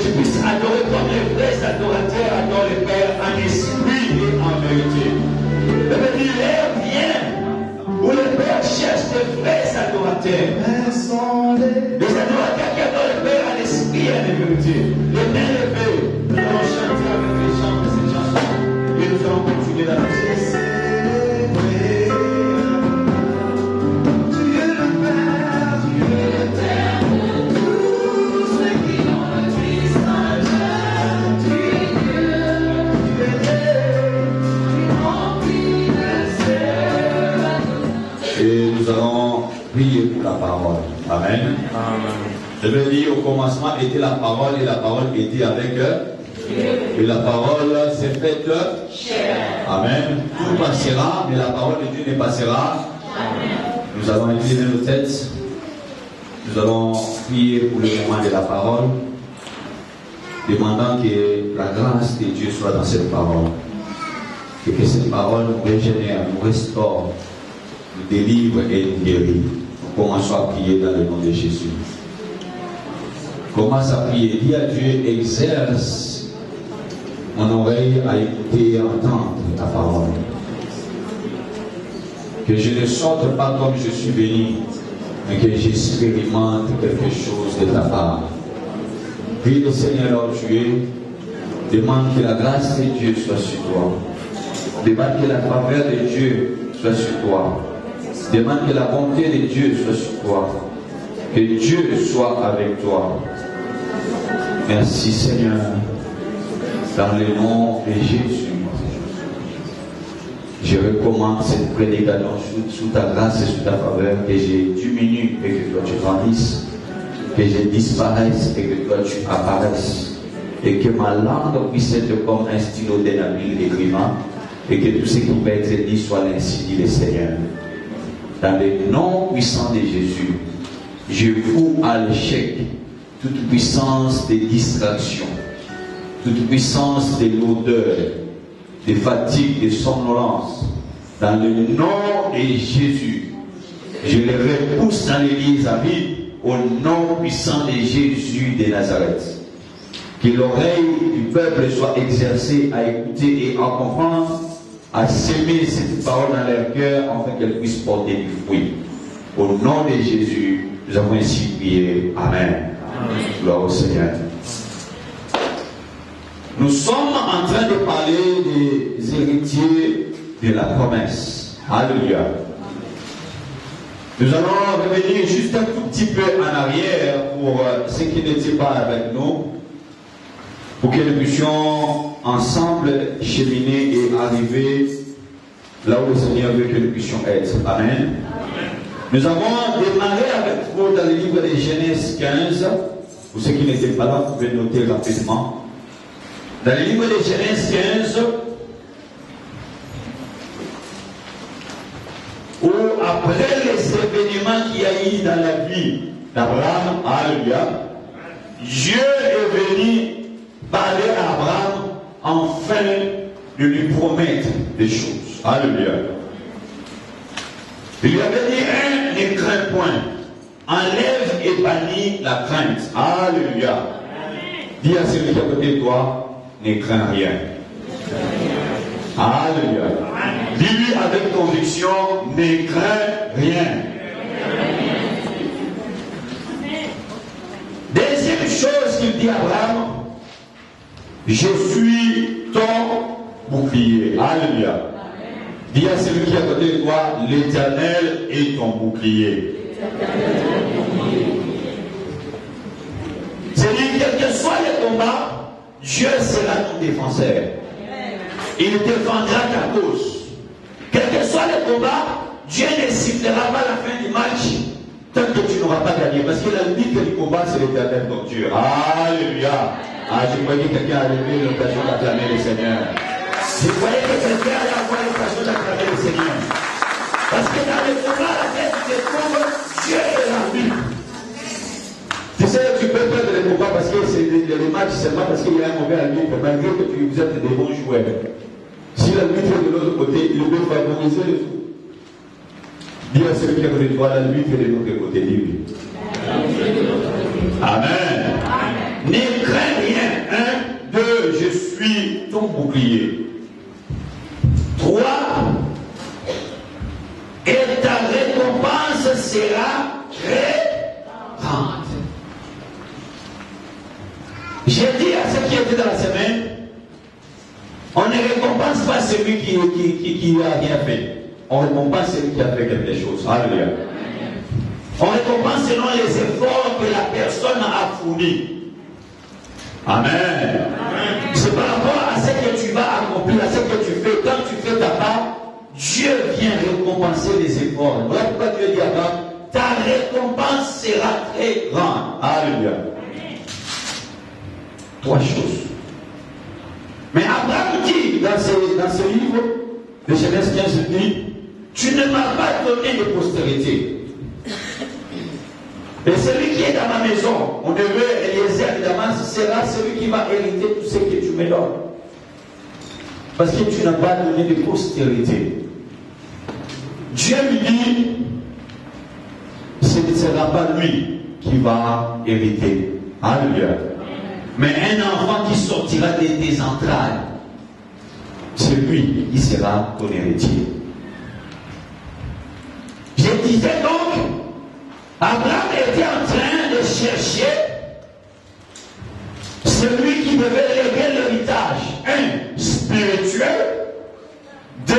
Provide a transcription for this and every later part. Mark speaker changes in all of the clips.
Speaker 1: tu puisses adorer comme les vrais adorateurs adorent le Père en esprit et en vérité. Ça veut dire l'heure vient où le Père cherche de vrais adorateurs. Des adorateurs qui adorent le Père en esprit et en vérité. Les mains levées, nous allons chanter avec les chants de cette chanson et nous allons continuer dans la pièce.
Speaker 2: Nous allons prier pour la parole. Amen. Je veux dire, au commencement était la parole et la parole était avec eux. Et la parole s'est faite chair. Amen. Tout passera, mais la parole de Dieu ne passera. Amen. Nous allons incliner nos têtes. Nous allons prier pour le moment de la parole, demandant que la grâce de Dieu soit dans cette parole. Et que cette parole nous régénère, nous restaure, nous délivre et nous guérit. Nous commençons à prier dans le nom de Jésus. Commence à prier. Dis à Dieu, exerce mon oreille à écouter et à entendre ta parole. Que je ne sorte pas comme je suis venu, mais que j'expérimente quelque chose de ta part. Prie le Seigneur, alors tu es. Demande que la grâce de Dieu soit sur toi. Demande que la faveur de Dieu soit sur toi. Demande que la bonté de Dieu soit sur toi. Que Dieu soit avec toi. Merci Seigneur. Dans le nom de Jésus, je recommande cette prédication sous ta grâce et sous ta faveur. Que je diminue et que toi tu grandisses. Que je disparaisse et que toi tu apparaisses. Et que ma langue puisse être comme un stylo d'inhabile d'écrivain. Et que tout ce qui peut être dit soit ainsi dit le Seigneur. Dans le nom puissant de Jésus, je fous à l'échec toute puissance de distraction, toute puissance de l'odeur, de fatigue, de somnolence. Dans le nom de Jésus, je les repousse dans l'église à vie au nom puissant de Jésus de Nazareth. Que l'oreille du peuple soit exercée à écouter et à comprendre, à s'aimer cette parole dans leur cœur afin qu'elle puisse porter du fruit. Au nom de Jésus, nous avons ainsi prié. Amen. Gloire au Seigneur. Nous sommes en train de parler des héritiers de la promesse. Alléluia. Nous allons revenir juste un tout petit peu en arrière pour ceux qui n'étaient pas avec nous, pour que nous puissions ensemble cheminer et arriver là où le Seigneur veut que nous puissions être. Amen. Nous avons démarré avec vous dans le livre de Genèse 15. Pour ceux qui n'étaient pas là, vous pouvez noter rapidement. Dans le livre de Genèse 15, où après les événements qu'il y a eu dans la vie d'Abraham, alléluia, Dieu est venu parler à Abraham afin de lui promettre des choses. Alléluia. Il lui avait dit, ne crains point. Enlève et bannis la crainte. Alléluia. Dis à celui qui est à côté de toi, ne crains rien. Alléluia. Dis-lui avec conviction, ne crains rien. Deuxième chose qu'il dit à Abraham, je suis ton bouclier. Alléluia. Dis à celui qui est à côté de toi, l'Éternel est ton bouclier. C'est-à-dire, quel que soit le combat, Dieu sera ton défenseur. Il défendra ta cause. Quel que soit le combat, Dieu ne sifflera pas la fin du match tant que tu n'auras pas gagné. Parce que la limite du combat, c'est l'Éternel ton Dieu. Alléluia. Ah, je croyais que quelqu'un allait avoir l'occasion d'acclamer le Seigneur. Je croyais que quelqu'un allait avoir l'occasion d'acclamer le Seigneur. Parce que dans le combat, la tête du combat, Dieu est la vie. Tu sais, tu peux perdre le combat parce que c'est le match seulement parce qu'il y a un mauvais arbitre, malgré que vous êtes des bons joueurs. Si l'arbitre est de l'autre côté, il peut favoriser le tout. Dis à celui qui est à côté de toi, l'arbitre est de l'autre côté, dis-lui. Amen. Ne crains rien. suis ton bouclier. 3. Et ta récompense sera très grande. J'ai dit à ceux qui étaient dans la semaine, on ne récompense pas celui qui n'a rien fait. On récompense celui qui a fait quelque chose. Alléluia. On récompense selon les efforts que la personne a fournis. Amen. C'est par rapport à ce que tu vas accomplir, à ce que tu fais. Quand tu fais ta part, Dieu vient récompenser les efforts. Voilà pourquoi Dieu dit à Abraham, ta récompense sera très grande. Alléluia. 3 choses. Mais Abraham dit dans ce livre de Genèse 15, il dit, tu ne m'as pas donné de postérité. Et celui qui est dans ma maison, mon neveu Eliezer de Damas, sera celui qui va hériter tout ce que tu me donnes. Parce que tu n'as pas donné de postérité. Dieu lui dit, ce ne sera pas lui qui va hériter. Alléluia. Mais un enfant qui sortira de tes entrailles, c'est lui qui sera ton héritier. Je disais donc, Abraham était en train de chercher celui qui devait léguer l'héritage. 1. Spirituel. 2.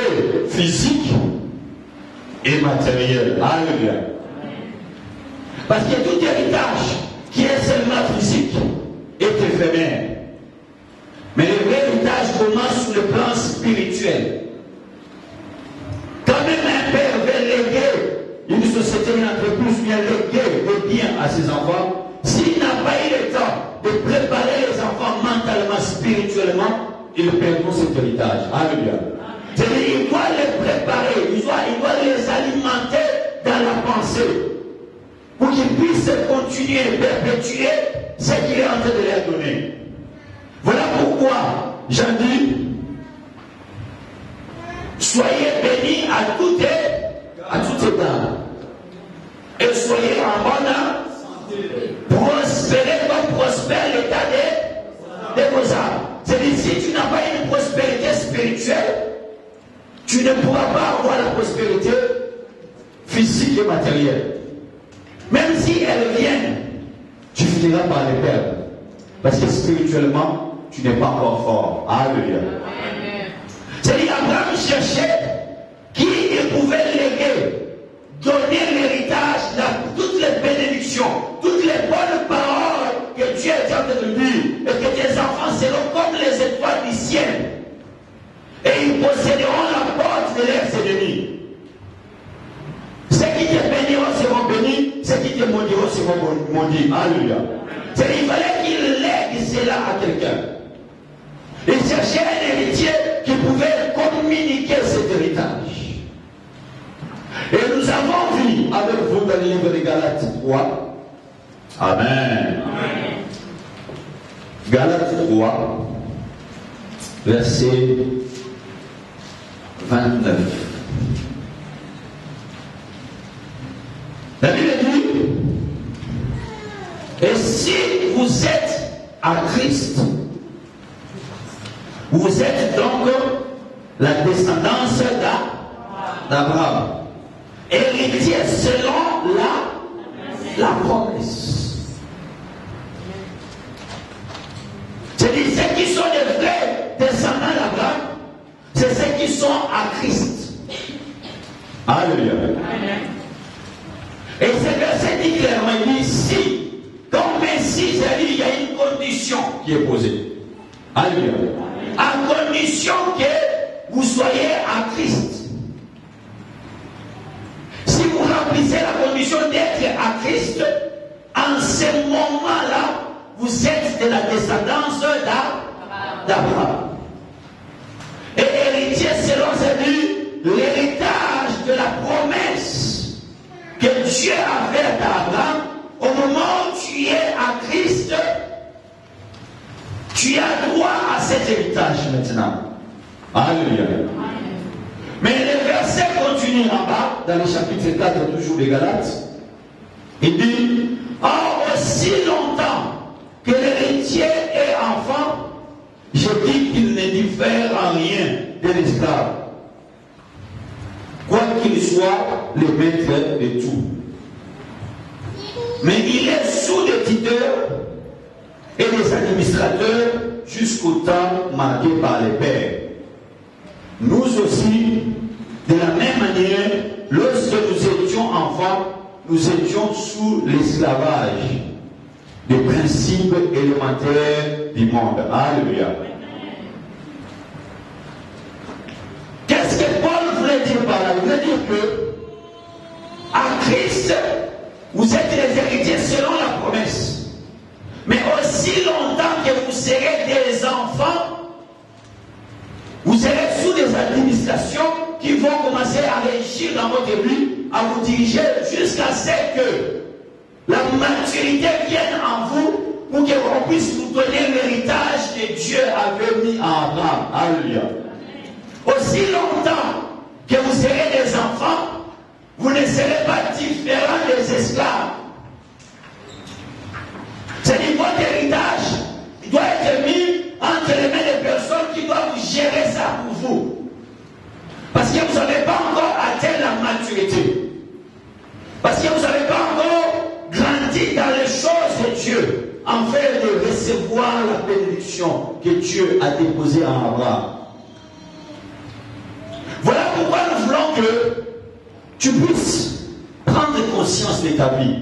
Speaker 2: Physique. Et matériel. Alléluia. Parce que tout héritage qui est seulement physique est éphémère. Mais le vrai héritage commence sur le plan spirituel. Quand même un père veut léguer une société, une entreprise, bien léguer des biens à ses enfants, s'il n'a pas eu le temps de préparer les enfants mentalement, spirituellement, ils perdront cet héritage. Alléluia. C'est-à-dire, il doit les préparer, il doit les alimenter dans la pensée pour qu'ils puissent continuer et perpétuer ce qu'il est en train de leur donner. Voilà pourquoi j'en dis, soyez bénis à toutes étapes. Et soyez en bonne santé. Prospérez comme prospère l'état de vos âmes. C'est-à-dire, si tu n'as pas une prospérité spirituelle, tu ne pourras pas avoir la prospérité physique et matérielle. Même si elles viennent, tu finiras par les perdre. Parce que spirituellement, tu n'es pas encore fort. Alléluia. C'est-à-dire, Abraham cherchait qui il pouvait léguer, donner l'héritage, toutes les bénédictions, toutes les bonnes paroles que Dieu est en train de dire, et que tes enfants seront comme les étoiles du ciel. Et ils posséderont la porte de leurs ennemis. Ceux qui te béniront seront bénis, ceux qui te maudiront seront maudits. Alléluia. C'est-à-dire qu'il fallait qu'il lègue cela à quelqu'un. Il cherchait un héritier qui pouvait communiquer cet héritage. Et nous avons vu avec vous dans le livre de Galates 3. Amen. Galates 3, verset 29. La Bible dit, et si vous êtes à Christ, vous êtes donc la descendance d'Abraham, héritier selon la promesse. C'est-à-dire, ceux qui sont les vrais descendants d'Abraham, c'est ceux qui sont à Christ. Alléluia. Et ce verset dit clairement, il dit si, comme Messie, c'est-à-dire il y a une condition qui est posée. Alléluia. À condition que vous soyez à Christ. Si vous remplissez la condition d'être à Christ, en ce moment-là, vous êtes de la descendance d'Abraham. Et héritier selon, c'est-à-dire l'héritage de la promesse que Dieu a faite à Abraham. Au moment où tu es à Christ, tu as droit à cet héritage maintenant. Alléluia. Mais le verset continue en bas, dans le chapitre 4, toujours des Galates. Il dit, or aussi longtemps que l'héritier est enfant, je dis qu'il diffère en rien de l'esclave. Quoi qu'il soit le maître de tout. Mais il est sous des tuteurs et des administrateurs jusqu'au temps marqué par les pères. Nous aussi, de la même manière, lorsque nous étions enfants, nous étions sous l'esclavage des principes élémentaires du monde. Alléluia. Qu'est-ce que Paul voulait dire par là? Il voulait dire que à Christ, vous êtes les héritiers selon la promesse. Mais aussi longtemps que vous serez des enfants, vous serez sous des administrations qui vont commencer à régir dans votre vie, à vous diriger jusqu'à ce que la maturité vienne en vous pour qu'on puisse vous donner l'héritage que Dieu avait mis en Abraham. Alléluia. Aussi longtemps que vous serez des enfants, vous ne serez pas différents des esclaves. C'est-à-dire votre héritage, il doit être mis entre les mains des personnes qui doivent gérer ça pour vous. Parce que vous n'avez pas encore atteint la maturité. Parce que vous n'avez pas encore grandi dans les choses de Dieu, afin de recevoir la bénédiction que Dieu a déposée en Abraham. Voilà pourquoi nous voulons que tu puisses prendre conscience de ta vie.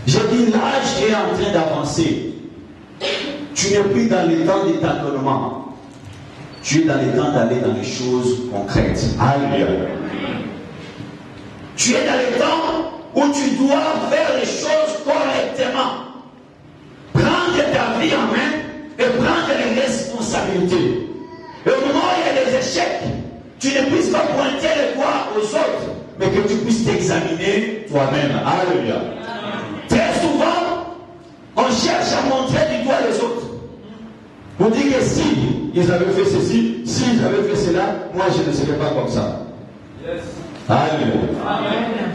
Speaker 2: J'ai dit, l'âge est en train d'avancer. Tu n'es plus dans les temps d'étonnement. Tu es dans les temps d'aller dans les choses concrètes. Alléluia. Tu es dans les temps où tu dois faire les choses correctement. Prendre ta vie en main et prendre les responsabilités. Et au moment où il y a des échecs, tu ne puisses pas pointer les doigts aux autres, mais que tu puisses t'examiner toi-même. Alléluia. Très souvent, on cherche à montrer du doigt les autres. On dit que si ils avaient fait ceci, si ils avaient fait cela, moi je ne serais pas comme ça. Yes. Alléluia. Amen.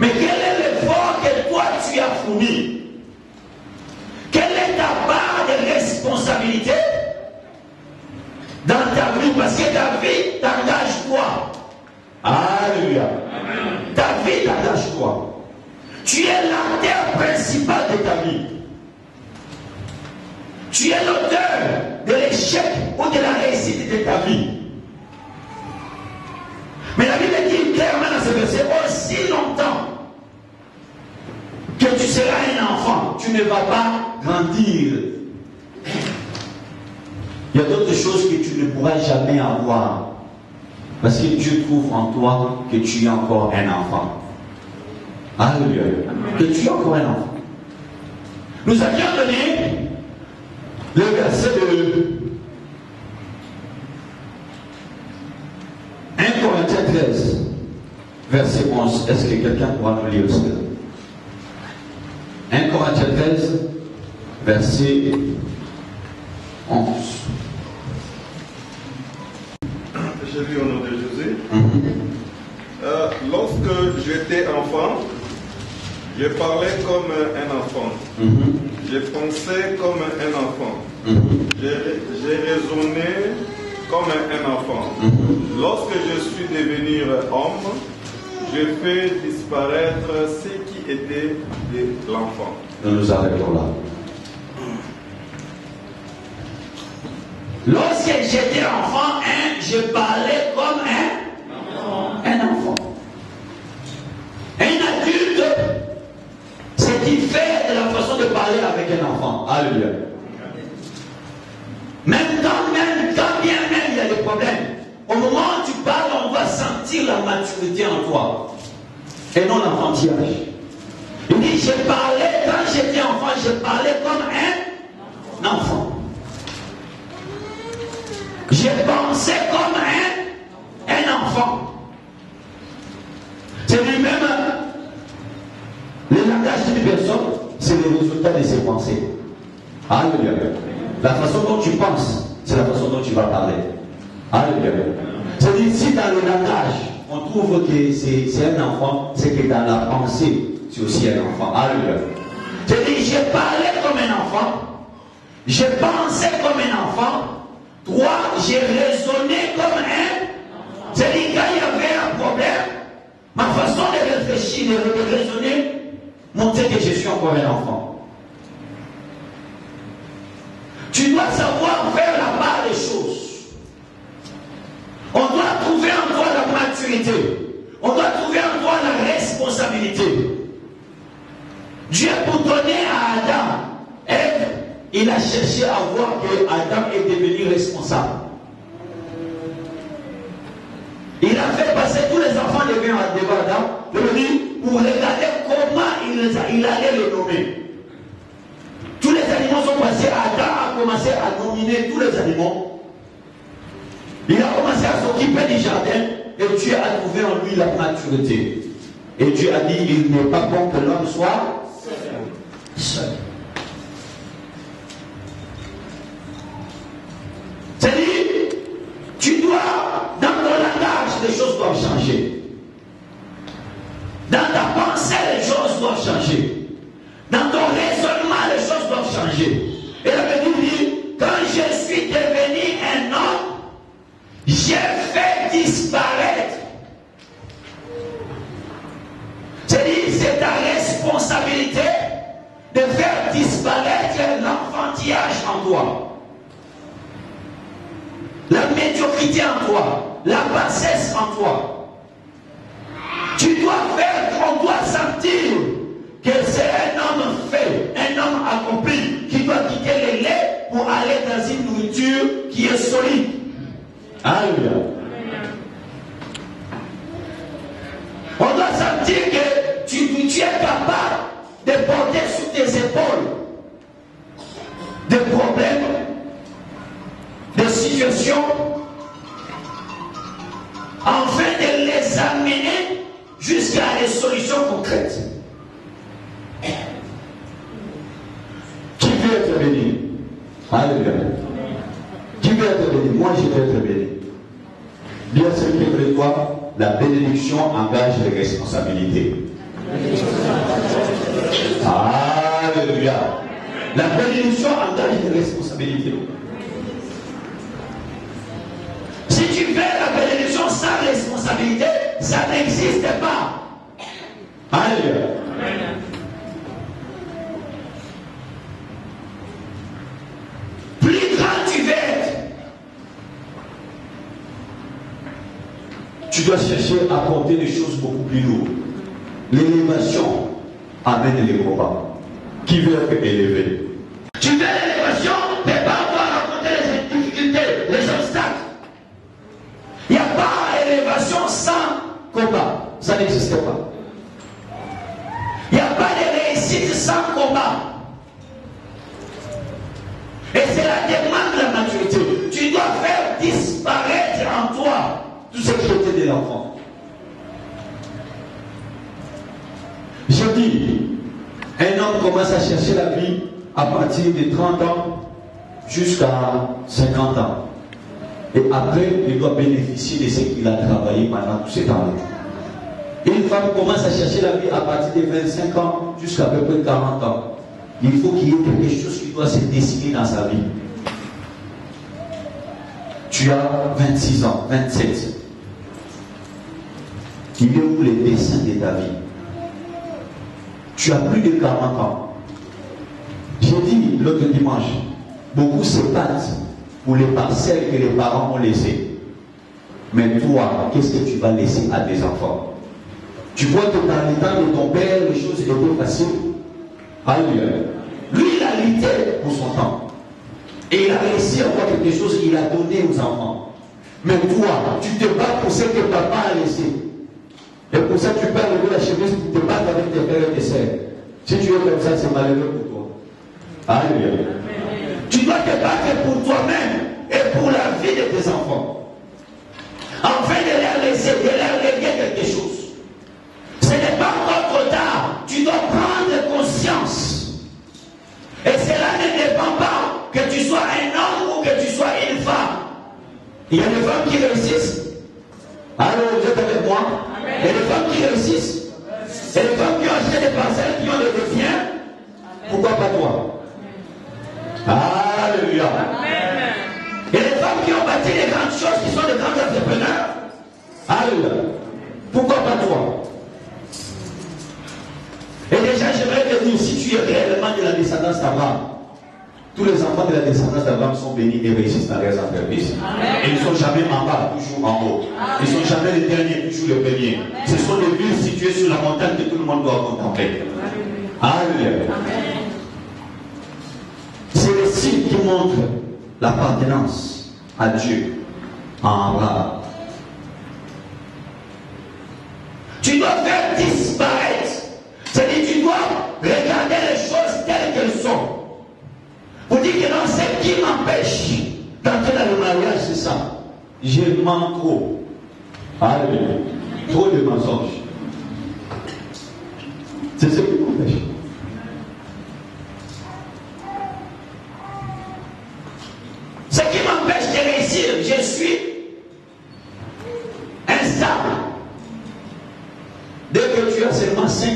Speaker 2: Mais quel est l'effort que toi tu as fourni? Quelle est ta part de responsabilité dans ta vie? Parce que ta vie t'engage toi. Alléluia. Amen. Ta vie t'engage toi. Tu es l'acteur principal de ta vie. Tu es l'auteur de l'échec ou de la réussite de ta vie. Mais la Bible dit clairement dans ce verset, aussi longtemps que tu seras un enfant, tu ne vas pas grandir. Il y a d'autres choses que tu ne pourras jamais avoir. Parce que Dieu trouve en toi que tu es encore un enfant. Alléluia. Que tu es encore un enfant. Nous avions donné le verset de 1 Corinthiens 13, verset 11. Est-ce que quelqu'un pourra nous lire cela? 1 Corinthiens 13, verset 11.
Speaker 3: Je lis au nom de Jésus. Lorsque j'étais enfant, je parlais comme un enfant. Je pensais comme un enfant. J'ai raisonné comme un enfant. Lorsque je suis devenu homme, je fais disparaître ce qui était de l'enfant.
Speaker 2: Nous arrêtons là. Lorsque j'étais enfant, je parlais comme un enfant. Un adulte se diffère de la façon de parler avec un enfant. Alléluia. Même quand bien même il y a des problèmes, au moment où tu parles, on va sentir la maturité en toi. Et non l'enfantillage. Il dit, je parlais, quand j'étais enfant, je parlais comme un enfant. Je pensais comme un enfant. C'est lui-même. Le langage d'une personne, c'est le résultat de ses pensées. Alléluia. La façon dont tu penses, c'est la façon dont tu vas parler. Alléluia. C'est-à-dire, si dans le langage, on trouve que c'est un enfant, c'est que dans la pensée, c'est aussi un enfant. Alléluia. C'est-à-dire, je parlais comme un enfant, je pensais comme un enfant,
Speaker 1: 3, j'ai raisonné comme un. C'est-à-dire, quand il y avait un problème, ma façon de réfléchir, de raisonner, montrer que je suis encore un enfant. Tu dois savoir faire la part des choses. On doit trouver en toi la maturité. On doit trouver en toi la responsabilité. Dieu, pour donner à Adam, Ève, il a cherché à voir que Adam est devenu responsable. Il a fait passer tous les enfants devant Adam, pour regarder comment il allait les nommer. Tous les animaux sont passés, Adam a commencé à nominer tous les animaux. Il a commencé à s'occuper du jardin et Dieu a trouvé en lui la maturité. Et Dieu a dit, il n'est pas bon que l'homme soit seul. C'est-à-dire, tu dois, dans ton langage, les choses doivent changer. Dans ta pensée, les choses doivent changer. Dans ton raisonnement, les choses doivent changer. Et la Bible dit, quand je suis devenu un homme, j'ai fait disparaître. C'est-à-dire, c'est ta responsabilité de faire disparaître l'enfantillage en toi. La médiocrité en toi, la bassesse en toi. Tu dois faire, on doit sentir que c'est un homme fait, un homme accompli, qui doit quitter le lait pour aller dans une nourriture qui est solide. Alléluia. On doit sentir que tu es capable de porter sur tes épaules des problèmes, des situations, afin de les amener jusqu'à des solutions concrètes. Qui veut être béni? Alléluia. Qui veut être béni? Moi, je veux être béni. Bien sûr que toi, la bénédiction engage les responsabilités. Alléluia. La bénédiction engage les responsabilités. Si tu fais la bénédiction sans responsabilité, ça n'existe pas. Alléluia. Plus grand tu veux être, tu dois chercher à porter des choses beaucoup plus lourdes. L'élévation amène les combats. Qui veut être élevé? Tu veux l'élévation, mais pas avoir rencontré les difficultés, les obstacles. Il n'y a pas d'élévation sans combat. Ça n'existe pas. Il n'y a pas de réussite sans combat. Et c'est la demande de la maturité. Tu dois faire disparaître en toi tout ce qui était de l'enfant. Je dis, un homme commence à chercher la vie à partir de 30 ans jusqu'à 50 ans. Et après, il doit bénéficier de ce qu'il a travaillé pendant tous ces temps-là. Une femme commence à chercher la vie à partir de 25 ans jusqu'à peu près 40 ans. Il faut qu'il y ait quelque chose qui doit se dessiner dans sa vie. Tu as 26 ans, 27. Il est où les dessins de ta vie? Tu as plus de 40 ans. J'ai dit l'autre dimanche, beaucoup se battent pour les parcelles que les parents ont laissées. Mais toi, qu'est-ce que tu vas laisser à tes enfants? Tu vois que dans les temps de ton père, les choses étaient faciles. Alléluia. Lui, il a lutté pour son temps. Et il a réussi à avoir quelque chose qu'il a donné aux enfants. Mais toi, tu te bats pour ce que papa a laissé. Et pour ça, tu peux enlever la chemise pour te battre avec tes frères et tes sœurs. Si tu es comme ça, c'est malheureux pour toi. Alléluia. Tu dois te battre pour toi-même et pour la vie de tes enfants. Afin de leur laisser, de leur léguer quelque chose. Ce n'est pas encore trop tard. Tu dois prendre conscience. Et cela ne dépend pas que tu sois un homme ou que tu sois une femme. Il y a des femmes qui réussissent. Alors, vous êtes avec moi? Il y a des femmes qui réussissent. Il y a des femmes qui ont acheté des parcelles, qui ont des biens. Pourquoi pas toi? Alléluia. Il y a des femmes
Speaker 2: Alléluia. Pourquoi pas toi? Et déjà, j'aimerais te dire, si tu es réellement de la descendance d'Abraham, tous les enfants de la descendance d'Abraham sont bénis et réussissent dans leurs entreprises. Et ils ne sont jamais en bas, toujours en haut. Ils ne sont jamais les derniers, toujours les premiers. Ce sont des villes situées sur la montagne que tout le monde doit contempler. Alléluia. C'est le signe qui montre l'appartenance à Dieu en Abraham. Tu dois faire disparaître. C'est-à-dire tu dois regarder les choses telles qu'elles sont. Pour dire que non, ce qui m'empêche d'entrer dans le mariage, c'est ça. Je mens trop. Alléluia. Trop de mensonges. C'est ce qui m'empêche. Ce qui m'empêche de réussir, je suis instable. Dès que tu as seulement 5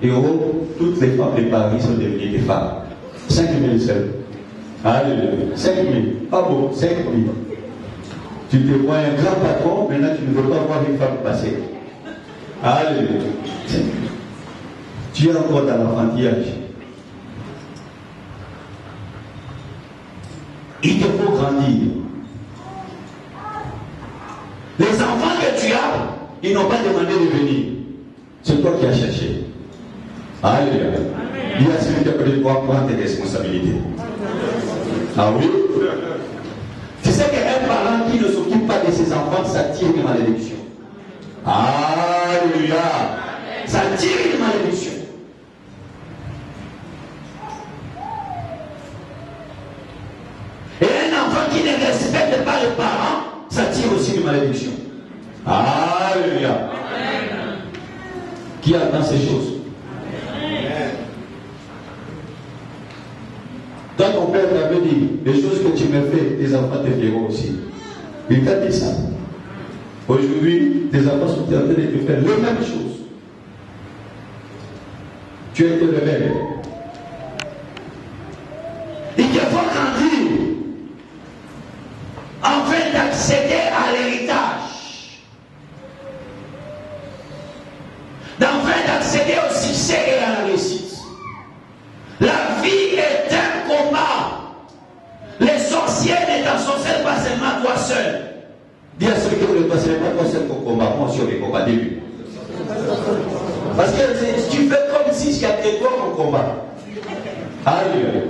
Speaker 2: 000 euros, toutes les femmes de Paris sont devenues des femmes. 5 000 seuls. Alléluia. 5 000. Pas beau, 5 000. Tu te vois un grand patron, maintenant tu ne veux pas voir une femme passer. Alléluia. Tu es encore dans l'enfantillage. Il te faut grandir. Les enfants que tu as, ils n'ont pas demandé de venir. C'est toi qui as cherché. Alléluia. Il y a celui qui a peut-être prendre tes responsabilités. Ah oui? Tu sais qu'un parent qui ne s'occupe pas de ses enfants, ça tire une malédiction. Alléluia. Ça tire une malédiction. Et un enfant qui ne respecte pas les parents, ça tire aussi une malédiction. Alléluia. Qui attend ces choses? Toi, ton père t'avait dit, les choses que tu me fais, tes enfants te feront aussi. Il t'a dit ça. Aujourd'hui, tes enfants sont en train de te faire les mêmes choses. Tu es le rebelle. Il te faut grandir afin d'accéder à l'héritage. Afin d'accéder au succès et à la réussite. La vie est un combat. Les sorciers ne t'en sorcellent pas seulement toi seul. Dis à celui qui ne pas seulement toi seul qu'on combat. Moi aussi on est combat début. Parce que tu fais comme si il y avait toi qu'on combat. Alléluia.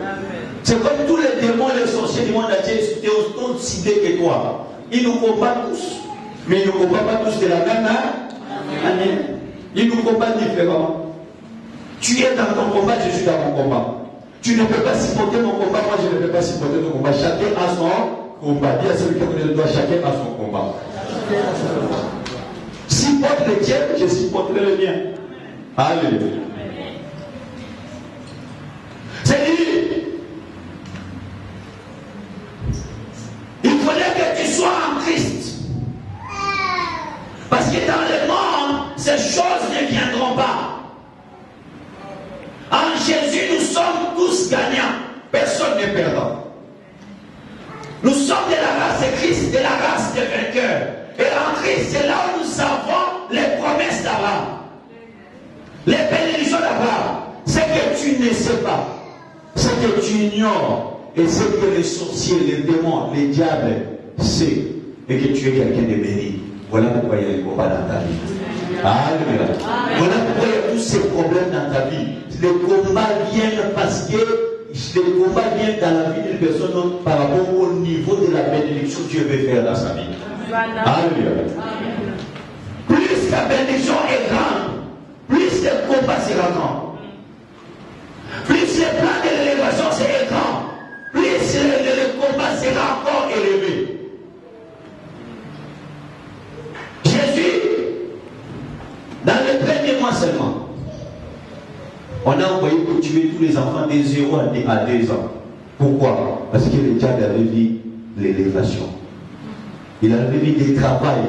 Speaker 2: C'est comme tous les démons et les sorciers du monde entier sont aussi idées que toi. Ils nous combattent tous. Mais ils ne nous combattent pas tous de la même manière. Ils nous combattent différemment. Tu es dans ton combat, je suis dans mon combat. Tu ne peux pas supporter mon combat, moi je ne peux pas supporter ton combat. Chacun a son combat. Dis à celui qui connaît le doigt, chacun a son combat. Supporte le tien, je supporterai le mien. Alléluia. C'est dit. Il faudrait que tu sois en Christ. Parce que dans le monde, ces choses ne viendront pas. En Jésus, nous sommes tous gagnants. Personne n'est perdant. Nous sommes de la race de Christ, de la race des vainqueurs. Et en Christ, c'est là où nous avons les promesses d'Abraham. Les bénédictions d'Abraham. Ce que tu ne sais pas, ce que tu ignores, et ce que les sorciers, les démons, les diables savent, et que tu es quelqu'un de béni. Voilà pourquoi il y a un combat dans ta vie. Alléluia. Voilà pourquoi il y a tous ces problèmes dans ta vie. Les combats viennent parce que les combats viennent dans la vie d'une personne par rapport au niveau de la bénédiction que Dieu veut faire dans sa vie. Alléluia. Plus ta bénédiction est grande, plus le combat sera grand. Plus le plan de l'élévation sera grand, plus le combat sera encore élevé. Jésus, dans le premier mois seulement, on a envoyé pour tuer tous les enfants de 0 à 2 ans. Pourquoi? Parce que le diable avait vu l'élévation. Il avait vu des travail.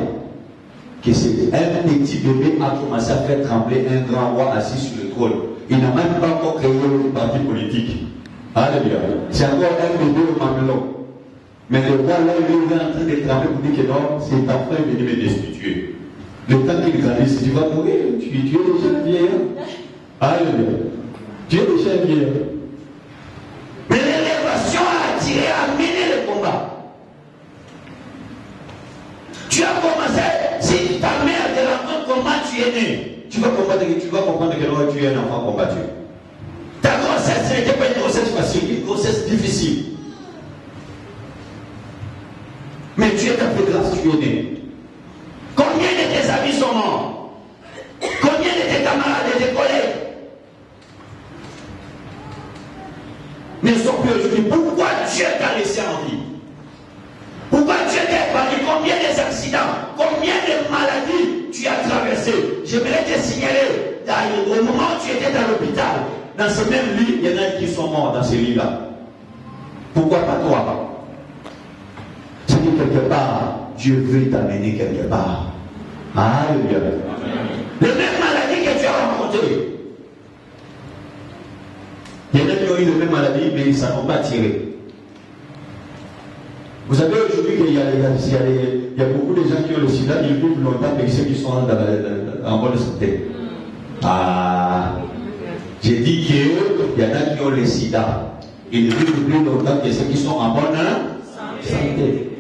Speaker 2: Que c'est un petit bébé a commencé à faire trembler un grand roi assis sur le trône. Il n'a même pas encore créé un parti politique. Alléluia. C'est encore un bébé au mamelon. Mais le roi là, il est en train de trembler pour dire que non, cet enfant est venu me destituer. Le temps qu'il grandisse, tu vas mourir. Tu es déjà vieillard. Alléluia. Tu es déjà vieillard.
Speaker 1: Mais l'élévation a attiré, a mené le combat. Tu as commencé, si ta mère te raconte comment tu es né,
Speaker 2: tu vas comprendre que tu es un enfant combattu.
Speaker 1: Ta grossesse, ce n'était pas une grossesse facile, une grossesse difficile. Mais Dieu t'a fait grâce, tu es né. Combien de tes amis sont morts? Combien de tes camarades, de tes collègues ne sont plus aujourd'hui? Pourquoi Dieu t'a laissé en vie? Pourquoi Dieu t'a épargné? Combien d'accidents, combien de maladies tu as traversé? J'aimerais te signaler, au moment où tu étais dans l'hôpital, dans ce même lit, il y en a qui sont morts dans ce lit-là. Pourquoi pas toi? C'est que quelque part, Dieu veut t'amener quelque part. Alléluia. Les mêmes maladies que tu as rencontrées. Il y en a qui ont eu les mêmes maladies, mais ils ne s'en ont pas tiré. Vous savez aujourd'hui qu'il y a beaucoup de gens qui ont le sida, ils vivent longtemps, mais ceux qui sont en bonne santé. Ah, j'ai dit qu'il y en a qui ont le sida. Ils vivent plus longtemps que ceux qui sont en bonne santé.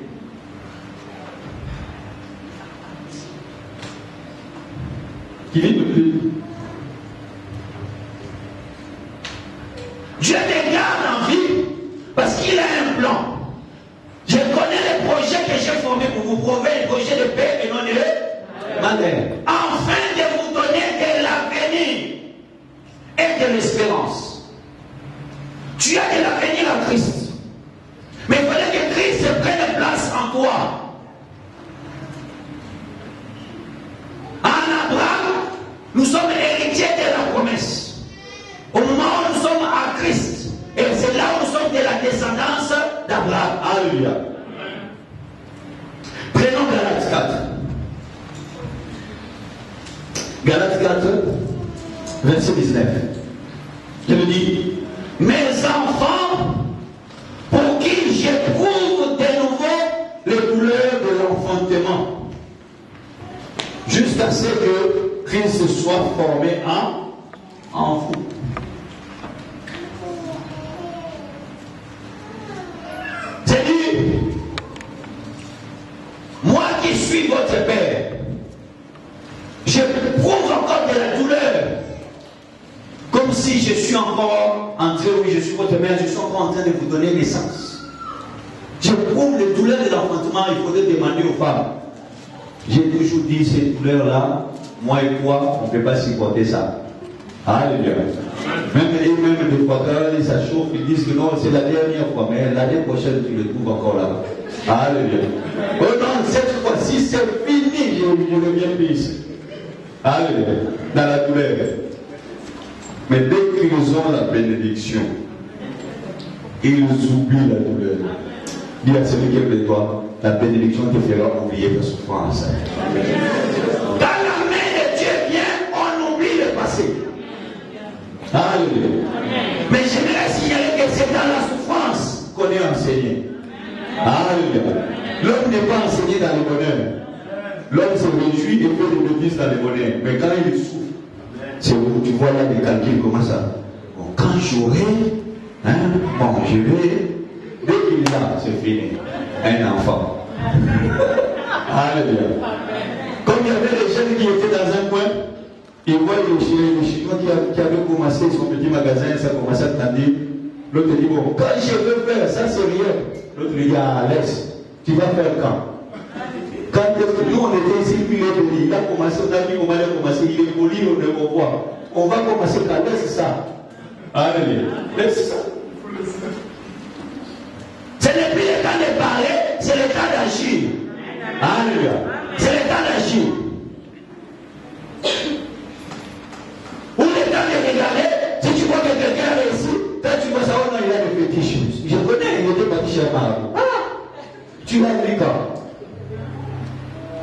Speaker 1: Qui vivent plus. Dieu te garde en vie parce qu'il a un plan. Je connais les projets que j'ai formés pour vous prouver, les projets de paix et non de malheur. Afin de vous donner de l'avenir et de l'espérance. Tu as de l'avenir en Christ. Mais il fallait que Christ prenne place en toi. En Abraham, nous sommes héritiers de la promesse. Au moment où nous sommes à Christ, et c'est là où nous sommes de la descendance d'Abraham. Alléluia. Prenons Galates 4. Galates 4, verset 19. Je me dis, mes enfants, pour qui j'éprouve de nouveau les douleurs de l'enfantement, jusqu'à ce que Christ soit formé en vous. C'est dit, moi qui suis votre Père, j'éprouve encore de la douleur, comme si je suis encore entré, oui, je suis votre mère, je suis encore en train de vous donner naissance. J'éprouve les douleurs de l'enfantement, il faudrait demander aux femmes. J'ai toujours dit, ces douleurs-là, moi et toi, on ne peut pas supporter ça. Alléluia. Même des fois, quand ça chauffe, ils disent que non, c'est la dernière fois, mais l'année prochaine, tu le trouves encore là. Alléluia. Oh non, cette fois-ci, c'est fini, je reviens plus ici. Alléluia. Dans la douleur. Mais dès qu'ils ont la bénédiction, ils oublient la douleur. Dis à celui qui est de toi, la bénédiction te fera oublier ta souffrance. Quand la main de Dieu vient, on oublie le passé. Alléluia. Mais j'aimerais signaler que c'est dans la souffrance qu'on est enseigné. Alléluia. L'homme n'est pas enseigné dans le bonheur. L'homme se réjouit et fait des bêtises dans le bonheur. Mais quand il souffre, c'est où tu vois là des calculs, comment ça? Bon, quand j'aurai, bon, je vais. Dès qu'il est là, c'est fini. Un enfant. Alléluia. Comme il y avait des jeunes qui étaient dans un coin, ils voient le Chinois qui avait commencé son petit magasin, ça commençait à grandir. L'autre dit, bon, quand je veux faire ça, c'est rien. L'autre lui dit, ah, laisse, tu vas faire quand? Quand nous on était ici, puis il a commencé, on a vu comment il a commencé, il est poli, on le revoit. On va commencer quand? Laisse ça. Alléluia. Laisse ça. Ce n'est plus le temps de parler, c'est le temps d'agir. Alléluia. C'est le temps d'agir. Ou le temps de regarder, si tu vois que quelqu'un a réussi, quand tu vois ça, oh non, il a des fétiches. Je connais, il était parti chez Marie. Ah, tu l'as vu quand?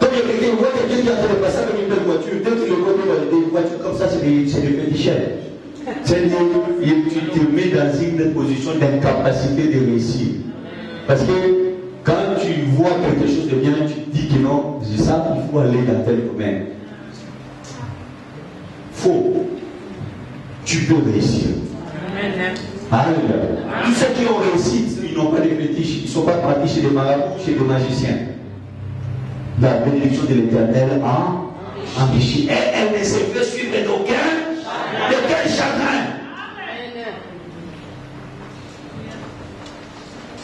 Speaker 1: Quand il y a quelqu'un, il voit quelqu'un qui est en train de passer avec une belle voiture, dès qu'il le voit dans des voitures comme ça, c'est des féticheurs. C'est-à-dire, tu te mets dans une position d'incapacité de réussir. Parce que
Speaker 2: Quand tu vois quelque chose de bien, tu te dis que non, c'est ça, il faut aller dans tel domaine. Faux. Tu peux réussir. Alléluia. Tous ceux qui ont réussi, ils n'ont pas de fétiches, ils ne sont pas partis chez des marabouts, chez des magiciens. La bénédiction de l'Éternel a enrichi. Et elle ne s'est fait suivre d'aucun chagrin.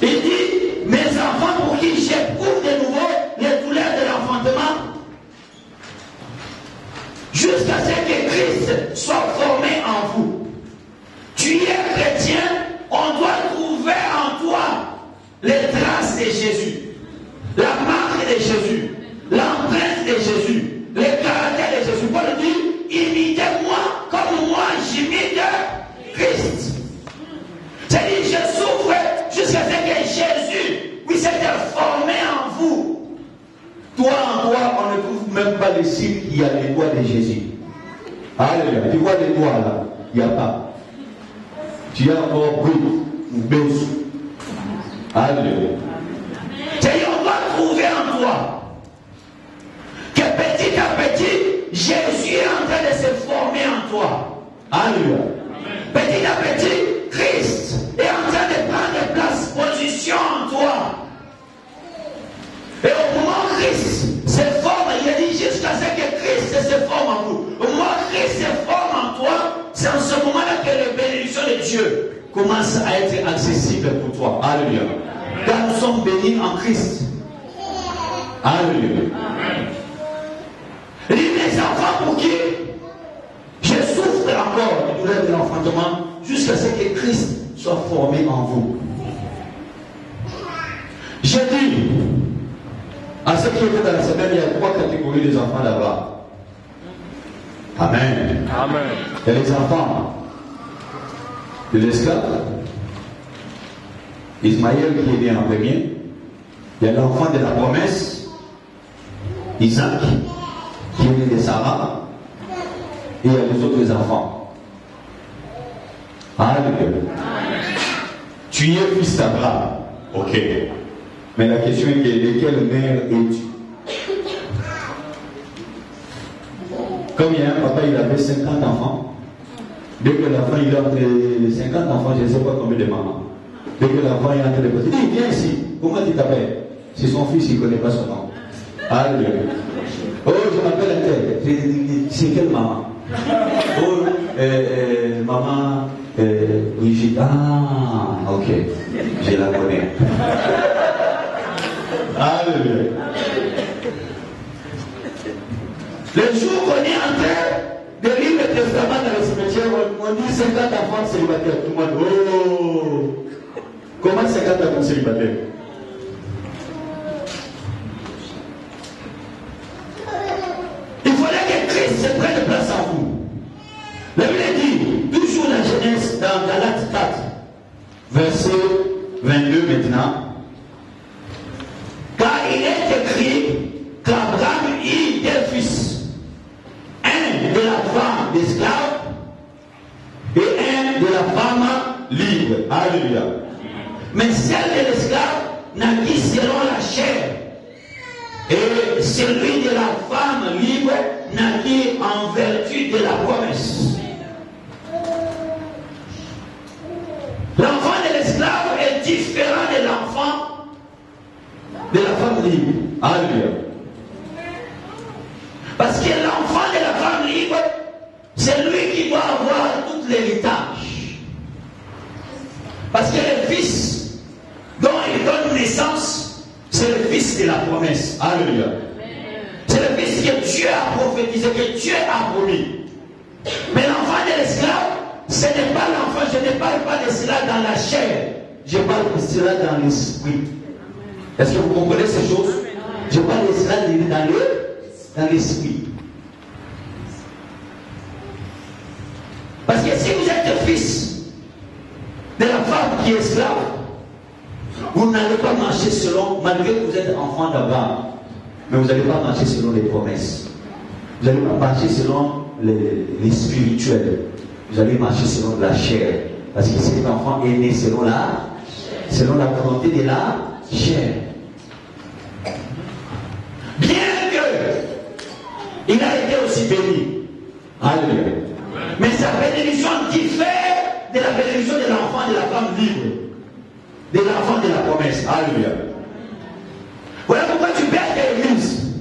Speaker 2: Il dit, mes enfants pour qui j'éprouve de nouveau les douleurs de l'enfantement, jusqu'à ce que Christ soit formé en vous. Tu es chrétien, on doit trouver en toi les traces de Jésus, la marque de Jésus, l'empreinte de Jésus, le caractère de Jésus. Paul dit, imitez-moi comme moi j'imite Christ. C'est-à-dire, je souffre jusqu'à ce que Jésus puisse être formé en vous. Toi, en toi, on ne trouve même pas les signes qu'il y a les doigts de Jésus. Alléluia. Tu vois les doigts là, il n'y a pas. Tu as encore brut ou bêche. Alléluia. C'est-à-dire, on doit trouver en toi que petit à petit, Jésus est en train de se former en toi. Alléluia. Petit à petit, Christ est en train de prendre place, position en toi. Et au moment où Christ se forme, il a dit jusqu'à ce que Christ se forme en vous. Au moment où Christ se forme en toi, c'est en ce moment-là que les bénédictions de Dieu commencent à être accessibles pour toi. Alléluia. Car nous sommes bénis en Christ. Alléluia. Il dit, mes enfants pour qui je souffre encore du douleur de l'enfantement jusqu'à ce que Christ soit formé en vous. J'ai dit à ceux qui étaient dans la semaine, il y a 3 catégories des enfants là-bas. Amen.
Speaker 4: Amen.
Speaker 2: Il y a les enfants de l'esclave, Ismaël qui est né en premier. Il y a l'enfant de la promesse, Isaac, qui est né de Sarah. Et il y a les autres enfants. Alléluia. Tu es fils d'Abraham. Ok. Mais la question est de quelle mère es-tu? Comme il y a un papa, il avait 50 enfants. Dès que l'enfant il a entre 50 enfants, je ne sais pas combien de mamans. Dès que l'enfant est en train de passer, il dit, viens ici. Comment tu t'appelles? C'est son fils, il ne connaît pas son nom. Alléluia. Oh, je m'appelle un tel. C'est quelle maman? Oh, maman Brigitte. Ah, ok. Je la connais. Alléluia. Le jour qu'on est en train de lire le testament dans le cimetière, on dit 50 enfants célibataires. Tout le monde, oh! Comment 50 enfants célibataires? Il fallait que Christ se prenne place en vous. La Bible dit, toujours la Genèse dans Galates 4, verset 22 maintenant. Car il est écrit qu'Abraham eut 2 fils, un de la femme d'esclave et un de la femme libre. Alléluia. Mais celle de l'esclave naquit selon la chair, et celui de la femme libre naquit en vertu de la promesse. L'enfant de l'esclave est différent de l'enfant de la femme libre. Alléluia. Parce que l'enfant de la femme libre, c'est lui qui doit avoir tout l'héritage. Parce que le fils dont il donne naissance, c'est le fils de la promesse. Alléluia. C'est le fils que Dieu a prophétisé, que Dieu a promis. Mais l'enfant de l'esclave, ce n'est pas l'enfant, je ne parle pas de cela dans la chair, je parle de cela dans l'esprit. Est-ce que vous comprenez ces choses? Je parle de cela dans l'esprit. Parce que si vous êtes fils de la femme qui est esclave, vous n'allez pas marcher selon, malgré que vous êtes enfant d'Abraham, mais vous n'allez pas marcher selon les promesses. Vous allez pas marcher selon les spirituels. Vous allez marcher selon la chair. Parce que cet enfant est né selon la volonté de la chair.
Speaker 1: il a été aussi béni. Alléluia. Mais sa bénédiction diffère de la bénédiction de l'enfant de la femme libre, de l'enfant de la promesse. Alléluia. Voilà pourquoi tu perds tes églises.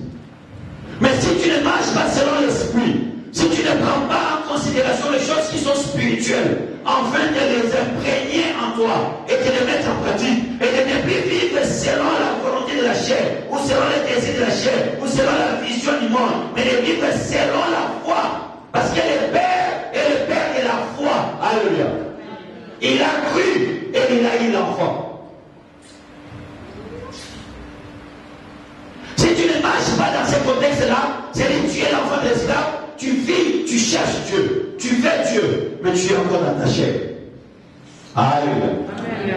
Speaker 1: Mais si tu ne marches pas selon l'esprit, si tu ne prends pas en considération les choses qui sont spirituelles, afin de les imprégner en toi et de les mettre en pratique, et de ne plus vivre selon la volonté de la chair, ou selon les désirs de la chair, ou selon la vision du monde, mais de vivre selon la foi. Parce que le Père est le Père de la foi. Alléluia. Il a cru et il a eu l'enfant. Si tu ne marches pas dans ce contexte-là, c'est-à-dire tu es l'enfant de l'esclave, tu vis, tu cherches Dieu, tu fais Dieu, mais tu es encore dans ta chair. Alléluia.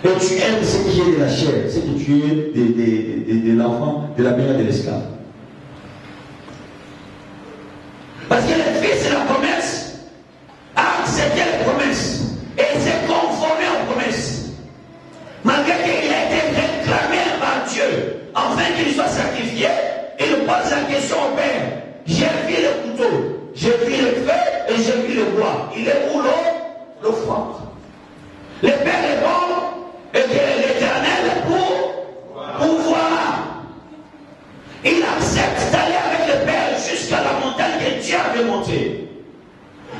Speaker 1: Et tu aimes ce qui est de la chair, ce que tu es de l'enfant, de la mère de l'esclave. Parce que le fils de la promesse a accepté les promesses et s'est conformé aux promesses. Malgré qu'il a été réclamé par Dieu, afin qu'il soit sacrifié, il pose la question au Père. J'ai vu le couteau, j'ai vu le feu et j'ai vu le bois. Il est où l'eau? Le froid. Le Père répond et que l'Éternel pour voir. Il accepte d'aller avec le Père jusqu'à la montagne que Dieu avait montée.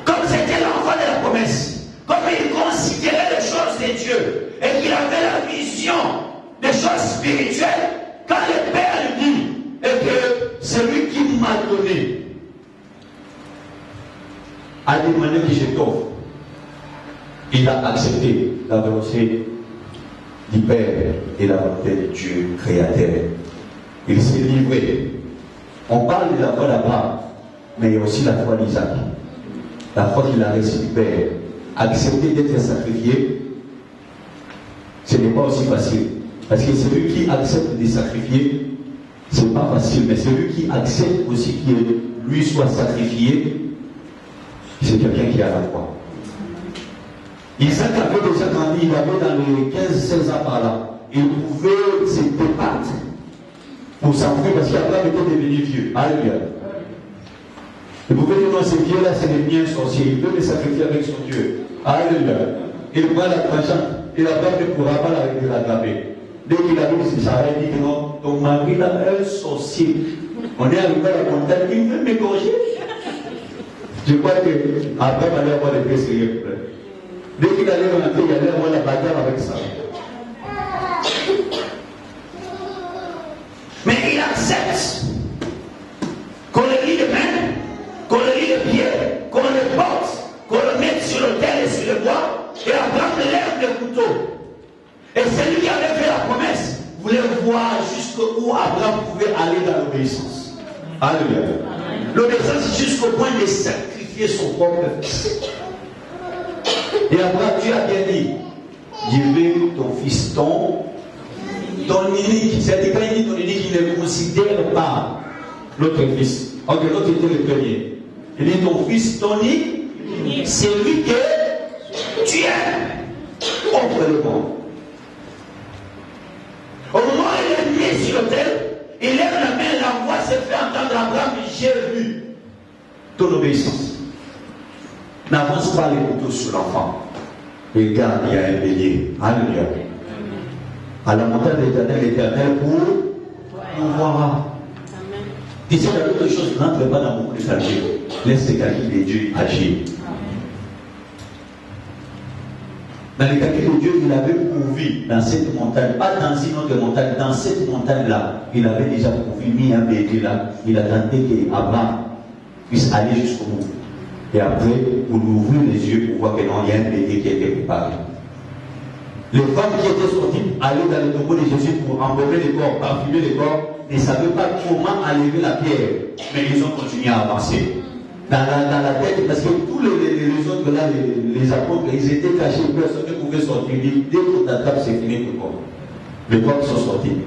Speaker 1: Comme c'était l'enfant de la promesse, comme il considérait les choses de Dieu et qu'il avait la vision des choses spirituelles, quand le Père lui dit et que celui qui m'a donné a demandé que je t'offre, il a accepté la volonté du Père et la volonté de Dieu créateur. Il s'est livré. On parle de la foi d'Abraham, mais il y a aussi la foi d'Isaac. La foi qu'il a reçue du Père. Accepter d'être sacrifié, ce n'est pas aussi facile. Parce que celui qui accepte de sacrifier, ce n'est pas facile, mais celui qui accepte aussi que lui soit sacrifié, c'est quelqu'un qui a la foi. Isaac avait déjà grandi, il avait dans les 15-16 ans par là. Il pouvait se débattre pour s'enfuir parce qu'Abraham était devenu vieux. Alléluia. Il pouvait dire non, ce vieux-là, c'est le bien sorcier. Il veut le sacrifier avec son Dieu. Alléluia. Il prend la tranchante et Abraham ne pourra pas l'attraper. Dès qu'il arrive, il s'arrête et dit non, ton mari là, un sorcier. On est arrivé à la montagne, il veut m'égorger. Je crois qu'Abraham allait avoir des pieds sérieux. Dès qu'il allait rentrer, il allait avoir la bagarre avec ça. Mais il accepte qu'on le lie de main, qu'on le lie de pied, qu'on le porte, qu'on le mette sur l'autel et sur le bois, et Abraham lève le couteau. Et celui qui avait fait la promesse voulait voir jusqu'où Abraham pouvait aller dans l'obéissance. Alléluia. L'obéissance jusqu'au point de sacrifier son propre fils. Et Abraham, Dieu a bien dit, je veux ton fils, ton unique. C'est-à-dire quand il dit ton unique, il ne considère pas l'autre fils. Ok, l'autre était le premier. Il dit ton fils, ton unique, c'est lui que tu aimes. Offre-le-moi. Au moment où il est mis sur l'autel, il lève la main, la voix se fait entendre à Abraham, j'ai vu ton obéissance. N'avance pas les couteaux sur l'enfant. Regarde, il y a un bélier. Alléluia. À la montagne de l'Éternel pour voir. Dis la d'autres choses, n'entre pas dans beaucoup de calculs. Laisse les calculs de Dieu agir. Dans les calculs de Dieu, il avait pourvu dans cette montagne, pas dans une autre montagne, dans cette montagne-là, il avait déjà pourvu, mis un bélier là. Il attendait qu'Abraham puisse aller jusqu'au bout. Et après, pour lui ouvrir les yeux pour voir que non, il y a un bélier qui a été préparé. Les femmes qui étaient sorties allaient dans le tombeau de Jésus pour embaumer les corps, parfumer les corps, ne savaient pas comment enlever la pierre, mais ils ont continué à avancer. Dans la tête, parce que tous les autres là, les apôtres, ils étaient cachés, personne ne pouvait sortir. Dès qu'on t'attrape, c'est fini le corps. Les corps sont sortis.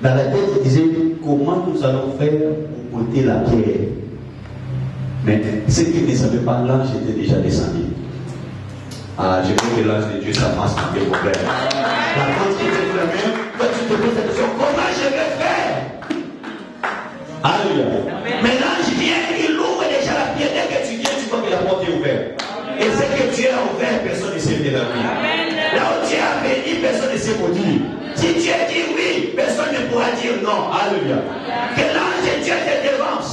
Speaker 1: Dans la tête, ils disaient comment nous allons faire pour ôter la pierre. Mais ceux qui ne savaient pas, l'ange était déjà descendu. Ah, je veux que l'ange de Dieu s'avance dans tes problèmes. La France qui te fait la main, toi tu te poses la question, comment je vais faire? Alléluia.
Speaker 2: amis. Là où Dieu a béni, personne ne sait maudire. Si Dieu dit oui, personne ne pourra dire non. Alléluia. Que l'ange de Dieu te devance.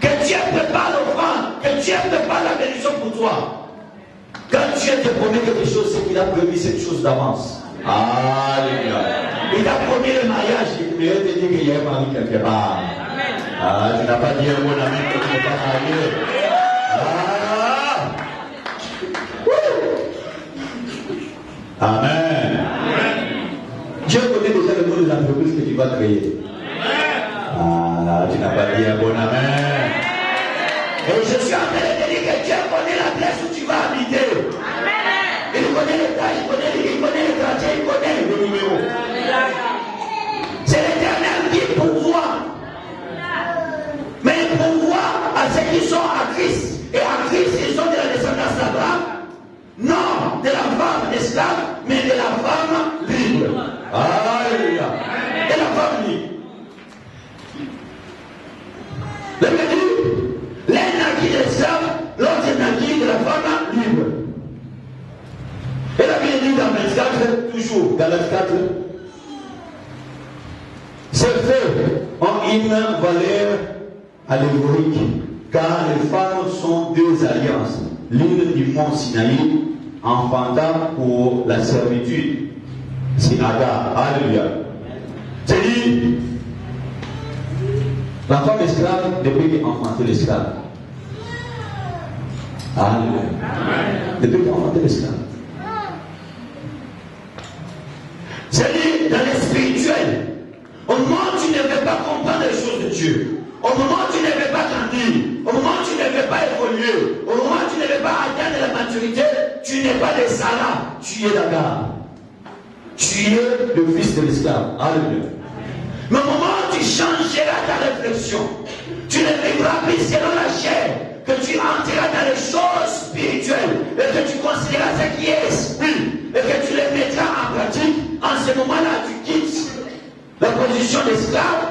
Speaker 2: Que Dieu prépare l'offrande. Que Dieu prépare la bénédiction pour toi. Quand Dieu te promet quelque chose, c'est qu'il a promis cette chose d'avance. Alléluia. Il t'a promis le mariage, mais il te dit qu'il y a un mari quelque part. Ah, tu n'as pas dit un bon ami que tu n'es pas marié. Ah. Amen. Dieu connaît déjà le nom des entreprises que tu vas créer. Ah, tu n'as pas dit un bon amen. Et je suis en train de te dire que Dieu connaît l'adresse où tu vas habiter. Il connaît les tâches, il connaît les quartiers, il connaît le numéro. C'est l'Éternel qui pourvoit. Mais il pourvoit à ceux qui sont à Christ. Et à Christ, ils sont de la descendance d'Abraham. Non de la femme esclave, mais de la femme libre. Alléluia. De la femme libre. Le dit, l'un naquit de l'esclave, l'autre naquit de la femme libre. Et la Bible dit dans 24, toujours, Galates 4, c'est fait en une valeur allégorique, car les femmes sont deux alliances. L'une du mont Sinaï, enfantant pour la servitude. C'est Agar. Alléluia. C'est-à-dire, la femme esclave ne peut qu'enfanter l'esclave. Alléluia. Ne peut qu'enfanter l'esclave. C'est-à-dire, dans le spirituel, au moment où tu ne veux pas comprendre les choses de Dieu, au moment où tu ne veux pas grandir, au moment où tu ne veux pas évoluer, au moment où tu ne veux pas atteindre la maturité, tu n'es pas de Sarah, tu es d'Agar. Tu es le fils de l'esclave. Alléluia. Mais au moment où tu changeras ta réflexion, tu ne vivras plus selon la chair, que tu entreras dans les choses spirituelles, et que tu considéreras ce qui est esprit, et que tu les mettras en pratique. En ce moment-là, tu quittes la position d'esclave.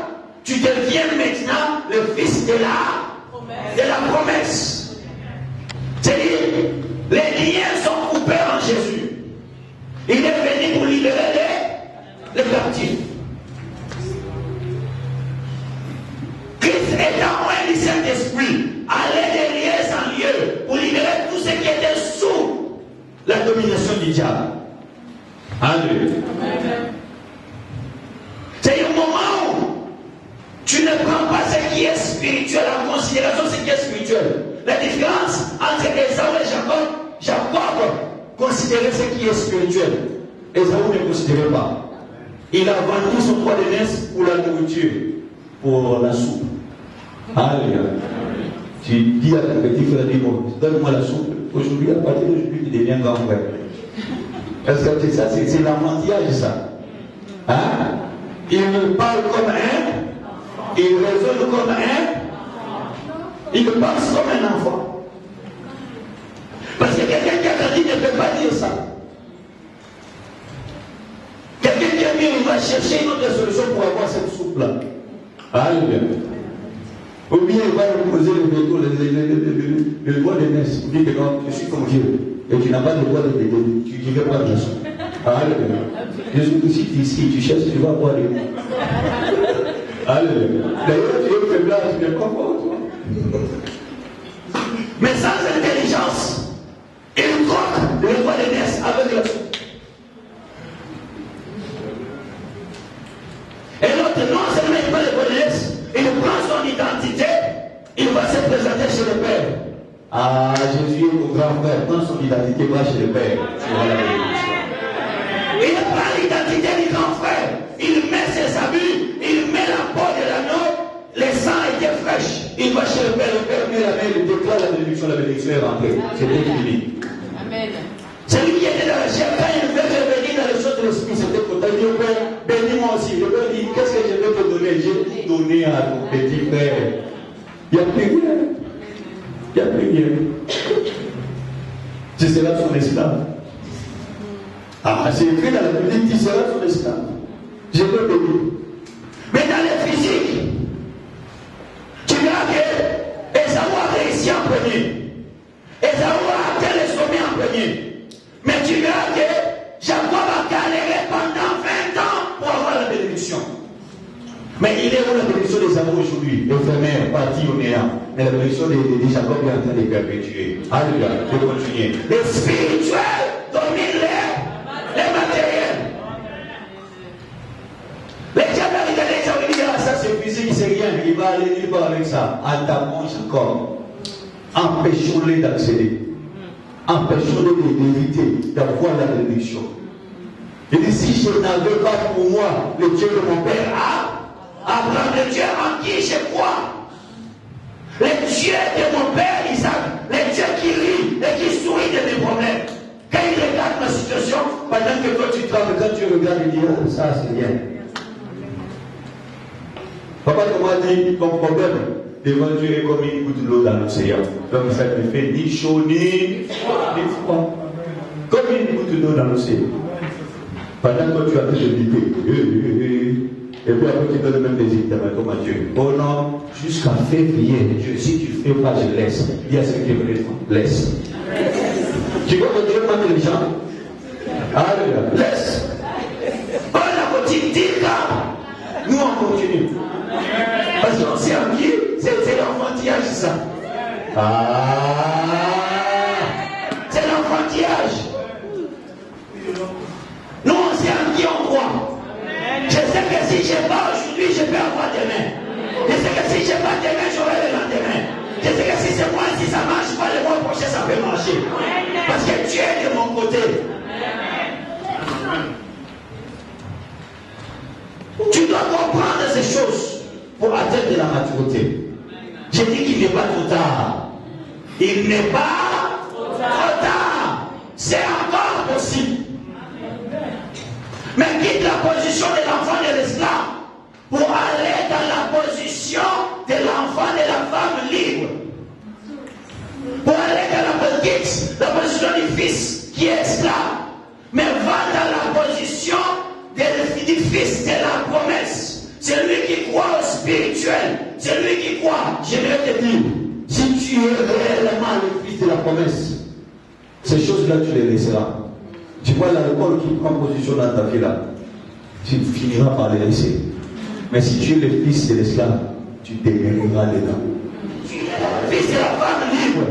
Speaker 2: Tu deviens maintenant le fils de la promesse. C'est-à-dire, les liens sont coupés en Jésus. Il est venu pour libérer les captifs. Christ étant un du Saint-Esprit, allait de lieu en lieu pour libérer tout ce qui était sous la domination du diable. Alléluia. C'est un moment où tu ne prends pas ce qui est spirituel en considération, ce qui est spirituel. La différence entre Esaü et Jacob considérait ce qui est spirituel. Esaü ne considérait pas. Il a vendu son droit d'aînesse pour la nourriture, pour la soupe. Alléluia. Tu dis à ton petit frère, donne-moi la soupe. Aujourd'hui, à partir d'aujourd'hui, tu deviens grand frère. Parce que ça, c'est l'enfantillage, ça. Hein? Il parle comme un, il raisonne comme un, il pense comme un enfant. Parce que quelqu'un qui a grandi ne peut pas dire ça. Quelqu'un qui a mis, il va chercher une autre solution pour avoir cette soupe-là. Alléluia. Ou bien il va nous poser le veto, le droit d'aînesse. Il dit que non, je suis comme Dieu. Et tu n'as pas le droit de veto. Tu ne veux pas de la soupe. Alléluia. Si tu es ici, tu cherches, tu vas voir les mots. Alléluia. D'ailleurs, tu es faiblard, tu es confort, toi. Mais sans intelligence, il croque le droit d'aînesse avec la soupe. Et l'autre, non seulement il prend le droit d'aînesse, il prend son identité, il va se présenter chez le Père. Ah, Jésus est mon grand frère, prends son identité, va chez le Père. Tu vois la bénédiction. Il prend l'identité du grand frère, il met ses habits, il met la peau de l'agneau, les sangs étaient fraîches. Il va chez le Père met la main, il déclare la bénédiction est rentrée. C'était fini. Amen. Celui qui était dans la chair, quand il veut revenir dans les choses de l'esprit, c'était pour dire au Père, bénis-moi aussi. Le Père dit, qu'est-ce que je vais te donner? Je vais te donner à ton petit frère. Il n'y a plus rien. Il n'y a plus rien. Tu seras son esclave. Ah, c'est écrit dans la Bible, tu seras son esclave. Je veux bénir. Mais dans le physique, tu verras que Esaü a réussi en premier. Esaü a atteint le sommet en premier. Mais il est où la bénédiction des amours aujourd'hui? Éphémère, parti au néant. Mais la bénédiction des Jacob est en train de perpétuer. Alléluia, de continuer. Les spirituels dominent les matériels. Les diables regardent ça, ils disent, ah, ça c'est physique, c'est rien. Il va aller avec ça. Attaquons Jacob. Empêchons-les d'accéder. Empêchons-les d'éviter d'avoir la bénédiction. Il dit, si je n'avais pas pour moi le Dieu de mon père, Abraham, le Dieu en qui je crois, le Dieu de mon père Isaac, le Dieu qui rit et qui sourit de mes problèmes. Quand il regarde ma situation, pendant que toi tu travailles, quand tu regardes, il dit, oh, ça c'est rien. Papa, comment dit, ton problème devant Dieu est comme une goutte d'eau dans l'océan. Donc ça ne fait ni chaud ni froid. Comme une goutte d'eau dans l'océan. Pendant que tu as fait le biper. Et puis après tu donnes même des examens comme à Dieu. Oh non, jusqu'à février, Dieu, si tu ne fais pas, je laisse. Il y a ce qui est laisse. Tu vois que Dieu est pas intelligent. Alléluia. Laisse. On a continué. Nous on continue. Parce qu'on s'est en qui, c'est l'enfantillage ça. C'est l'enfantillage. Nous on s'est en qui on croit. Je sais que si je n'ai pas aujourd'hui, je peux avoir demain. Je sais que si je n'ai pas demain, j'aurai le lendemain. Je sais que si c'est moi, si ça ne marche pas, le mois prochain, ça peut marcher. Parce que Dieu est de mon côté. Tu dois comprendre ces choses pour atteindre la maturité. Je dis qu'il n'est pas trop tard. Il n'est pas trop tard. C'est encore possible. Mais quitte la position de l'enfant de l'esclave pour aller dans la position de l'enfant de la femme libre. Pour aller dans la position du fils qui est esclave. Mais va dans la position du fils de la promesse. C'est lui qui croit au spirituel. C'est lui qui croit. J'aimerais te dire, si tu es réellement le fils de la promesse, ces choses-là tu les laisseras. Tu vois l'alcool qui prend position dans ta vie là, tu finiras par les laisser. Mais si tu es le fils de l'esclave, tu demeureras dedans. Tu es le fils de la femme libre.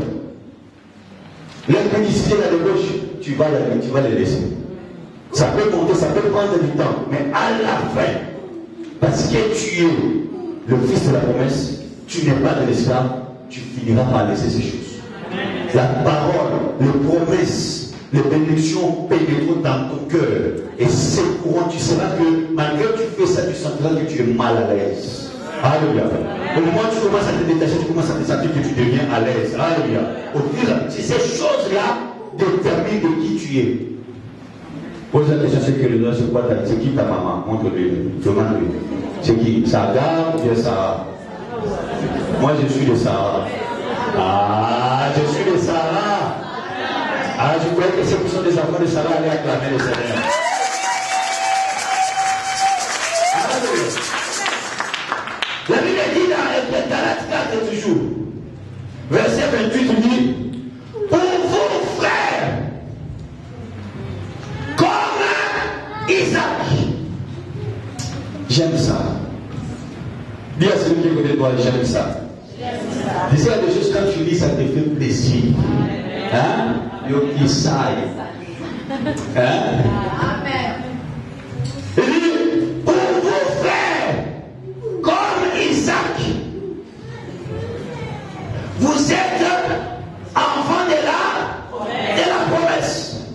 Speaker 2: L'impudicité, la débauche, tu vas les laisser. Ça peut monter, ça peut prendre du temps, mais à la fin, parce que tu es le fils de la promesse, tu n'es pas de l'esclave, tu finiras par laisser ces choses. La parole, les promesses, les bénédictions pénétreront dans ton cœur. Et c'est courant, tu sauras que malgré que tu fais ça, tu sentiras que tu es mal à l'aise. Alléluia. Au moment où tu commences à te détacher, tu commences à te sentir que tu deviens à l'aise. Alléluia. Au fur et à mesure, ces choses-là déterminent de qui tu es. Pose la question, c'est que le nom, c'est quoi? C'est qui ta maman? Montre-lui. Demande-lui. C'est qui? Sarah ou bien Sarah? Moi, je suis de Sarah. Je suis de Sarah. Je croyais que ce sont des enfants de Sarah allaient acclamer le Seigneur. La Bible dit dans Galates 4 toujours, verset 28, il dit, pour vos frères, comme Isaac. J'aime ça. Dis à celui qui est côté de toi, j'aime ça. Dis ça des choses quand tu lis, ça te fait plaisir. Hein? Isaac. Hein? Amen. Il dit, pour vos frères, comme Isaac, vous êtes enfants de la promesse.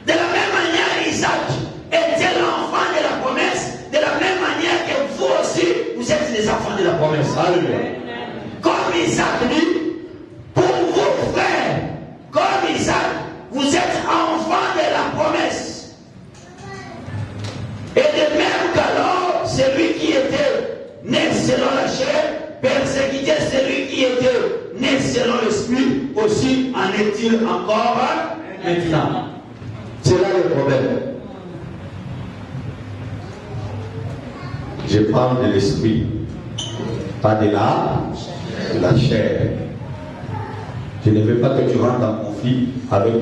Speaker 2: De la même manière, Isaac était l'enfant de la promesse. De la même manière que vous aussi, vous êtes les enfants de la promesse. Alléluia. Comme Isaac dit, pour vos frères, comme Isaac, vous êtes enfants de la promesse. Et de même qu'alors, celui qui était né selon la chair, persécutait celui qui était né selon l'esprit, aussi en est-il encore maintenant. C'est là le problème. Je parle de l'esprit, pas de la chair. Je ne veux pas que tu rentres en conflit avec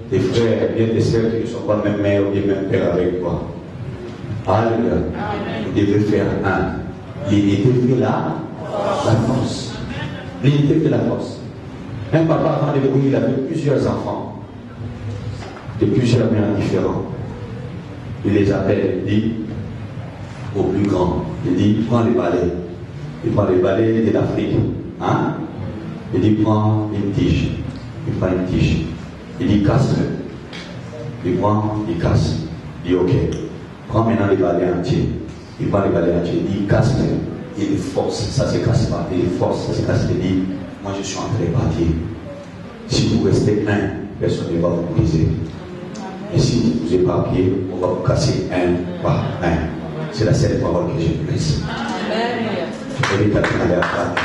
Speaker 2: tes frères et des sœurs qui ne sont pas même mère ou même père avec toi. Alléluia. Vous devez faire un. L'unité fait la force. L'unité fait la force. Un papa avant de mourir, il avait plusieurs enfants, de plusieurs mères différents. Il les appelle, il dit au plus grand, il dit prends les balais. Il prend les balais de l'Afrique. Hein? Il dit prends une tige. Il prend une tige. Il dit casse-le. Il prend, il casse. Il dit ok. Prends maintenant les balais entiers. Il prend les balais entiers. Il dit casse-le. Il force. Ça se casse pas. Il force. Ça se casse. Il dit moi je suis en train de partir. Si vous restez un, personne ne va vous briser. Et si vous éparpillez, on va vous casser un par un. C'est la seule parole que j'ai prise. Et les quelqu'un à la femme.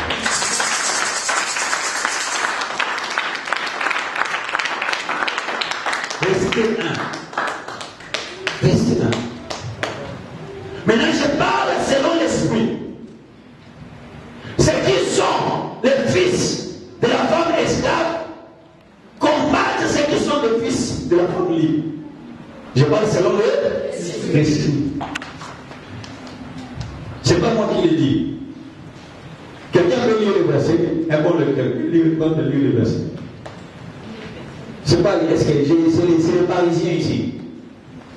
Speaker 2: Restez un. Restez un. Maintenant, je parle selon l'esprit. Ceux qui sont les fils de la femme esclave combattent ceux qui sont les fils de la femme libre. Je parle selon l'esprit. C'est pas moi qui le dis. Quelqu'un peut lire le verset, un bon lecteur, lire le verset. C'est pas, est-ce que c'est les Parisiens ici?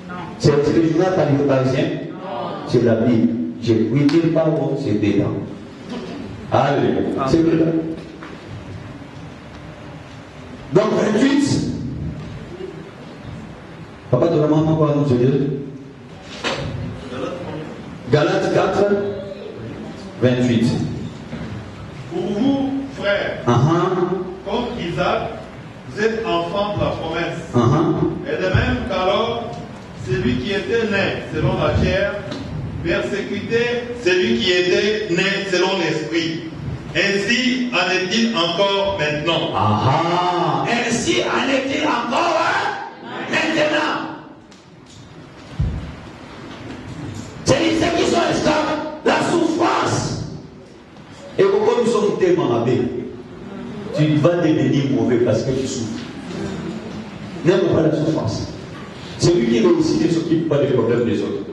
Speaker 2: Non. C'est le journal par les Parisiens? Non. C'est la Bible. J'ai pris dire par bon, c'est dedans. Allez, c'est dedans. Donc 28. Papa de la maman, quoi nous dire? Galates 4, 28.
Speaker 4: Pour vous, frères, comme Isaac, vous êtes enfants de la promesse. Et de même qu'alors, celui qui était né selon la chair persécutait celui qui était né selon l'esprit. Ainsi en est-il encore maintenant.
Speaker 1: Ainsi en est-il encore maintenant. C'est ceux qui sont esclaves, la souffrance.
Speaker 2: Et pourquoi nous sommes tellement abbés? Tu vas devenir mauvais parce que tu souffres. N'aime pas la souffrance. Celui qui réussit ne s'occupe pas des problèmes des autres.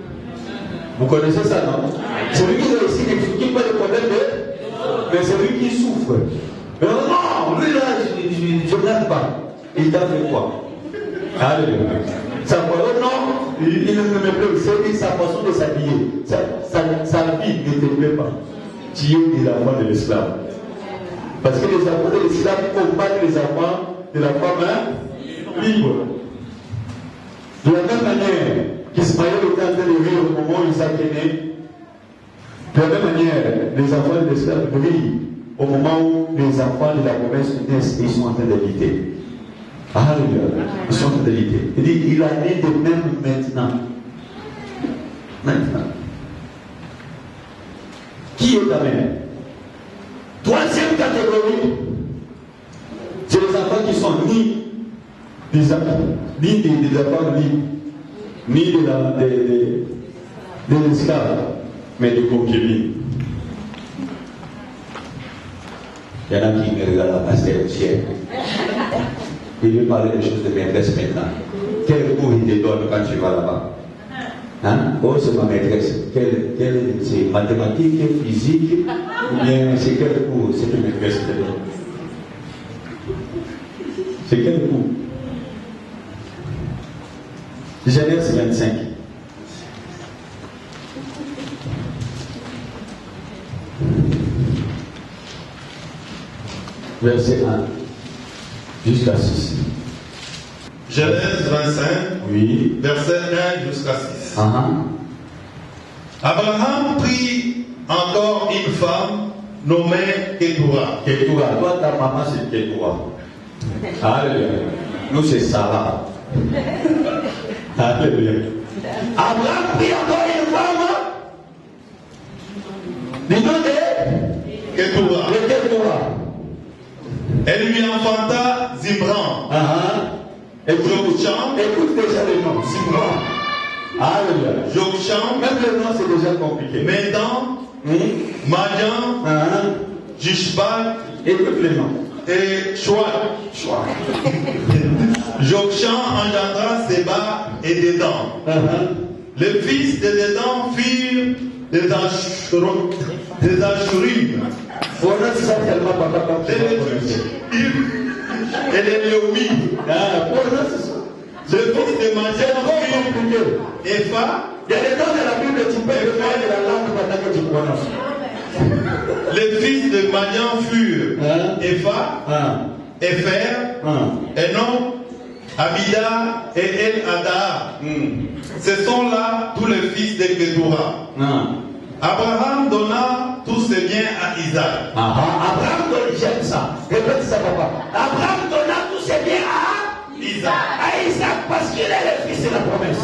Speaker 2: Vous connaissez ça, non? Celui qui réussit ne s'occupe pas des problèmes des autres. Mais celui qui souffre. Mais non, lui là, je n'aime pas. Il t'a fait quoi? Alléluia. Sa parole, non, il ne me plaît. C'est sa façon de s'habiller. Sa vie ne te plaît pas. Tu es l'enfant de l'esclave. Parce que les enfants de l'esclave combattent les enfants de la femme libre. De la même manière qu'Ismaël était en train de rire au moment où Isaac est né, de la même manière, les enfants de l'esclave brillent au moment où les enfants de la promesse naissent et ils sont en train de lutter. Alléluia. Ils sont en train de lutter. Il dit, il a né de même maintenant. Maintenant. Qui est ta mère?
Speaker 1: Troisième catégorie,
Speaker 2: c'est les enfants qui sont ni des enfants libres, ni de l'esclave, mais de concubines. Il y en a qui me regardent à passer au ciel. Il veut parler des choses de maîtresse maintenant. Quel cours il te donne quand tu vas là-bas? Hein? Oh, c'est ma maîtresse. C'est mathématiques, physique, ou bien c'est quel cours? C'est une maîtresse te donne. C'est quel cours? Genèse 25. Verset 1 jusqu'à 6.
Speaker 4: Genèse 25,
Speaker 2: oui.
Speaker 4: Verset 1 jusqu'à 6.
Speaker 2: Abraham
Speaker 4: prit encore une femme nommée Ketura.
Speaker 2: Ketura, toi ta maman c'est Ketura. Alléluia. Nous c'est Sarah. Alléluia.
Speaker 1: Abraham prit encore une femme. Du nom de
Speaker 4: Ketura. Elle lui enfanta Zimran.
Speaker 2: Écoute déjà le nom, Zimran. Alléluia.
Speaker 4: Jokshan.
Speaker 2: Même le nom c'est déjà compliqué.
Speaker 4: Medan. Madian. Jishbal.
Speaker 2: Écoute le nom.
Speaker 4: Et Chouak. Jokshan engendra Seba et Dedan. Les fils de Dedan furent des anchourines, et les léomides. Le fils de Madian fut Epha.
Speaker 1: Il y a des noms de la Bible, tu peux le faire de la langue pendant que tu prononces.
Speaker 4: Les fils de Madian furent Epha, Epher, et non Abida et El-Ada. Ce sont là tous les fils de Ketura. Abraham donna tous ses biens à Isaac.
Speaker 1: Abraham donna, j'aime ça. Répète ça, papa. Abraham donna tous ses biens à
Speaker 4: Isaac.
Speaker 1: À Isaac, parce qu'il est le fils de la promesse.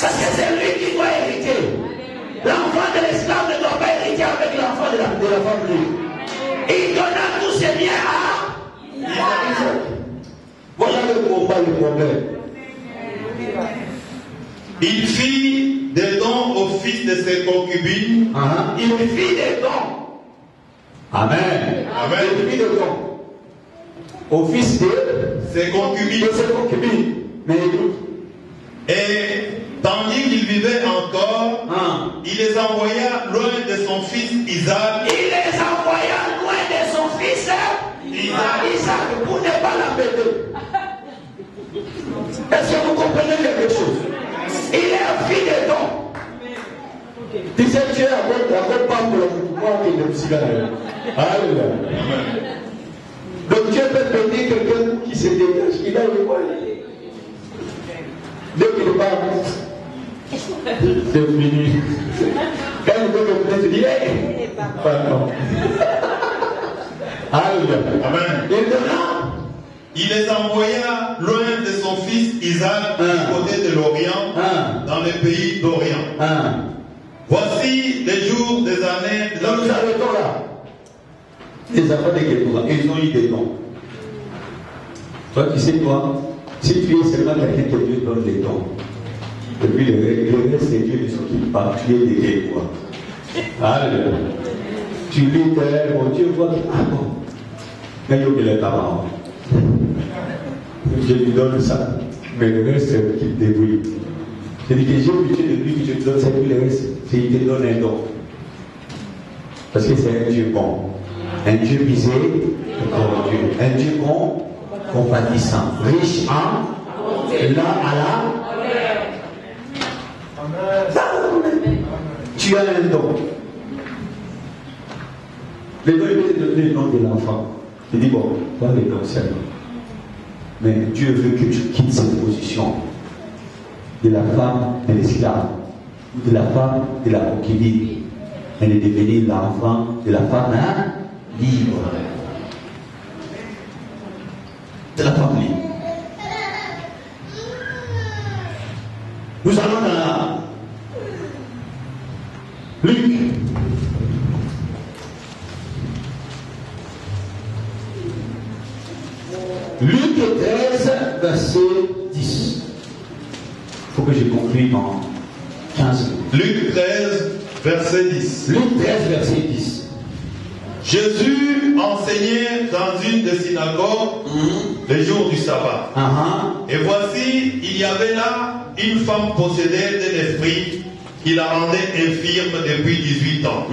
Speaker 1: Parce que c'est lui qui doit hériter. L'enfant de l'esclave ne doit pas hériter avec l'enfant de la femme libre. Il donna tous ses biens à Isaac. Voilà le combat, le problème.
Speaker 4: Il fit des dons au fils de ses concubines.
Speaker 1: Il fit des dons. Amen. Il fit des dons au fils de
Speaker 4: ses concubines.
Speaker 1: Mais
Speaker 4: et tandis qu'il vivait encore, il les envoya loin de son fils Isaac.
Speaker 1: Il les envoya loin de son fils Isaac pour ne pas l'embêter. Est-ce que vous comprenez quelque chose? Il est un fils de don. Tu sais, tu es encore pas pour le pouvoir qui est le psychanalyse. Alléluia. Donc Dieu peut bénir quelqu'un qui se dégage, il a le moyen. Dès qu'il parle, c'est fini. Quand il veut me plaire, il dit, hey, pardon. Alléluia.
Speaker 4: Amen. Il les envoya loin de son fils Isaac du côté de l'Orient, dans le pays d'Orient. Voici les jours des années.
Speaker 1: Là, nous arrêtons là. Les enfants de Ketura, ils ont eu des dons. Toi, tu sais quoi? Si tu es seulement quelqu'un que Dieu donne des dons, et puis le reste, c'est Dieu ne s'occupe pas. Tu es des Ketura. Alléluia. Tu lis tel, mon Dieu, voit. Ah bon. Mais il y a le parent. Je lui donne ça, mais le reste, c'est qui me débrouille. Je dis que j'ai obligé de lui que je te donne ça, puis le reste, c'est qu'il te donne un don. Parce que c'est un Dieu bon. Un Dieu miséricordieux. Un Dieu compatissant. Riche en là à là. Tu as un don. Le don, il peut te donner le nom de l'enfant. Il dit, bon, voilà les dons seulement. Mais Dieu veut que tu quittes cette position de la femme de l'esclave, de la femme de la concubine, et de devenir l'enfant de la femme libre. De la femme libre. Nous allons dans Luc. Luc 13, verset 10. Il faut que je conclue en 15 minutes.
Speaker 4: Luc 13, verset 10.
Speaker 1: Luc 13, verset 10.
Speaker 4: Jésus enseignait dans une des synagogues le jour du sabbat. Et voici, il y avait là une femme possédée d'un esprit qui la rendait infirme depuis 18 ans.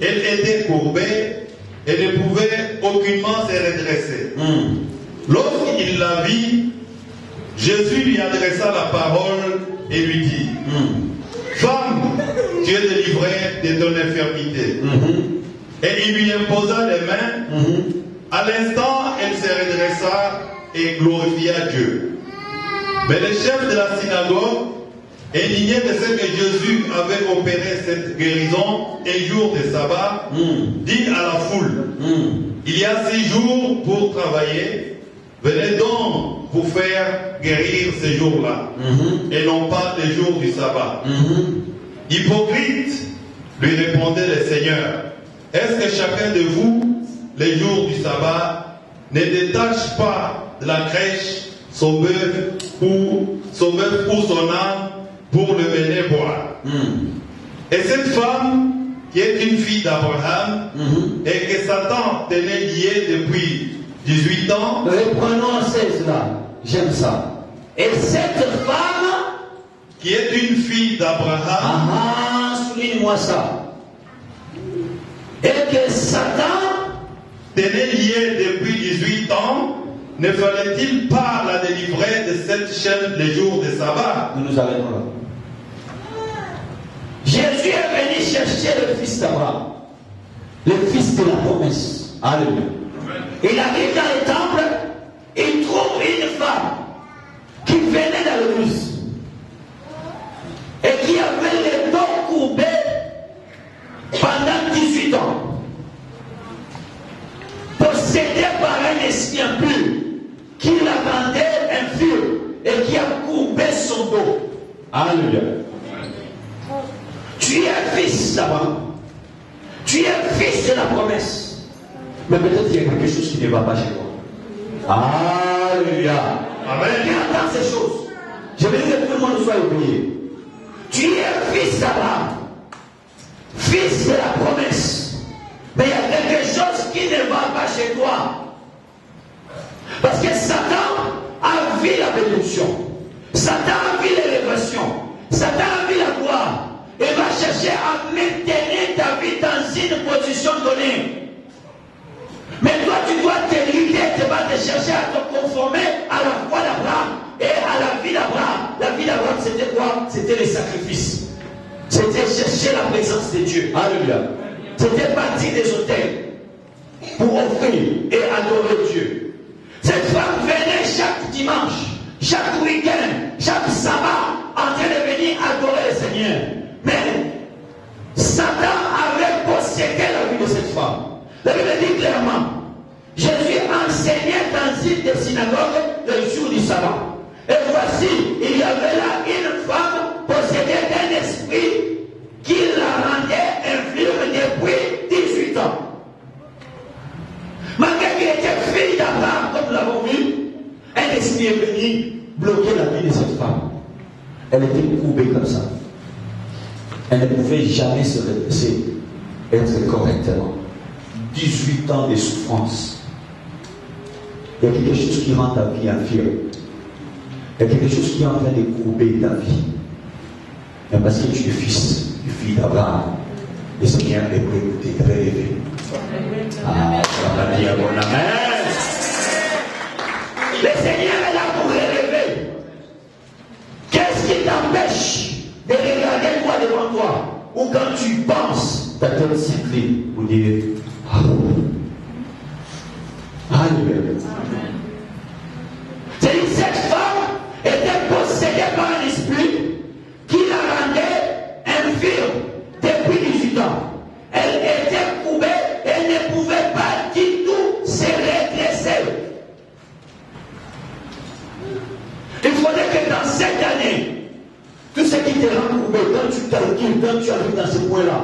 Speaker 4: Elle était courbée et ne pouvait aucunement se redresser. Lorsqu'il la vit, Jésus lui adressa la parole et lui dit, femme, tu es délivrée de ton infirmité. Et il lui imposa les mains. À l'instant, elle se redressa et glorifia Dieu. Mais le chef de la synagogue, indigné de ce que Jésus avait opéré cette guérison un jour de sabbat, dit à la foule, il y a 6 jours pour travailler. Venez donc pour faire guérir ces jours-là, et non pas les jours du sabbat. Hypocrite, lui répondait le Seigneur, est-ce que chacun de vous, les jours du sabbat, ne détache pas de la crèche son bœuf ou son âne pour le mener boire? Et cette femme, qui est une fille d'Abraham, et que Satan tenait liée depuis 18 ans.
Speaker 1: Reprenons 16 là. J'aime ça. Et cette femme,
Speaker 4: qui est une fille d'Abraham,
Speaker 1: souligne dis-moi ça. Et que Satan
Speaker 4: tenait lié depuis 18 ans, ne fallait-il pas la délivrer de cette chaîne les jours de sabbat?
Speaker 2: Nous arrêtons là.
Speaker 1: Jésus est venu chercher le fils d'Abraham, le fils de la promesse.
Speaker 2: Alléluia.
Speaker 1: Il arrive dans le temple, il trouve une femme qui venait dans l'église et qui avait les dos courbés pendant 18 ans, possédé par un esprit impur qui la rendait impure et qui a courbé son dos.
Speaker 2: Alléluia.
Speaker 1: Tu es fils d'Abraham. Tu es fils de la promesse. Mais peut-être qu'il y a quelque chose qui ne va pas chez toi. Alléluia.
Speaker 4: Amen.
Speaker 1: Qui entend ces choses? Je veux que tout le monde soit oublié. Tu es fils d'Abraham. Fils de la promesse. Mais il y a quelque chose qui ne va pas chez toi. Parce que Satan a vu la bénédiction. Satan a vu l'élévation. Satan a vu la gloire. Il va chercher à maintenir ta vie dans une position donnée. Mais toi, tu dois te lutter, tu vas te chercher à te conformer à la foi d'Abraham et à la vie d'Abraham. La vie d'Abraham, c'était quoi? C'était les sacrifices. C'était chercher la présence de Dieu.
Speaker 2: Alléluia.
Speaker 1: C'était partir des hôtels pour offrir et adorer Dieu. Cette femme venait chaque dimanche, chaque week-end, chaque sabbat, en train de venir adorer le Seigneur. Mais Satan avait possédé la vie de cette femme. La Bible dit clairement, Jésus enseignait dans une des synagogues le jour du sabbat. Et voici, il y avait là une femme possédée d'un esprit qui la rendait infirme depuis 18 ans. Malgré qu'il était fille d'Abraham, comme nous l'avons vu, un esprit est venu bloquer la vie de cette femme. Elle était courbée comme ça. Elle ne pouvait jamais se redresser, être correctement. 18 ans de souffrance. Il y a quelque chose qui rend ta vie infirme. Il y a quelque chose qui est en train de courber ta vie. Mais parce que tu es fils, tu es fille d'Abraham, le Seigneur est prêt pour te relever. Ah, ça va dire bon amen. Le Seigneur est là pour relever. Qu'est-ce qui t'empêche de regarder toi devant toi? Ou quand tu penses, ta tête s'incline pour dire Alléluia. C'est-à-dire cette femme était possédée par un esprit qui la rendait infirme depuis 18 ans. Elle était courbée et ne pouvait pas du tout se redresser. Il faudrait que dans cette année, tout ce qui te rend courbé, quand tu calcules, quand tu arrives dans ce point-là,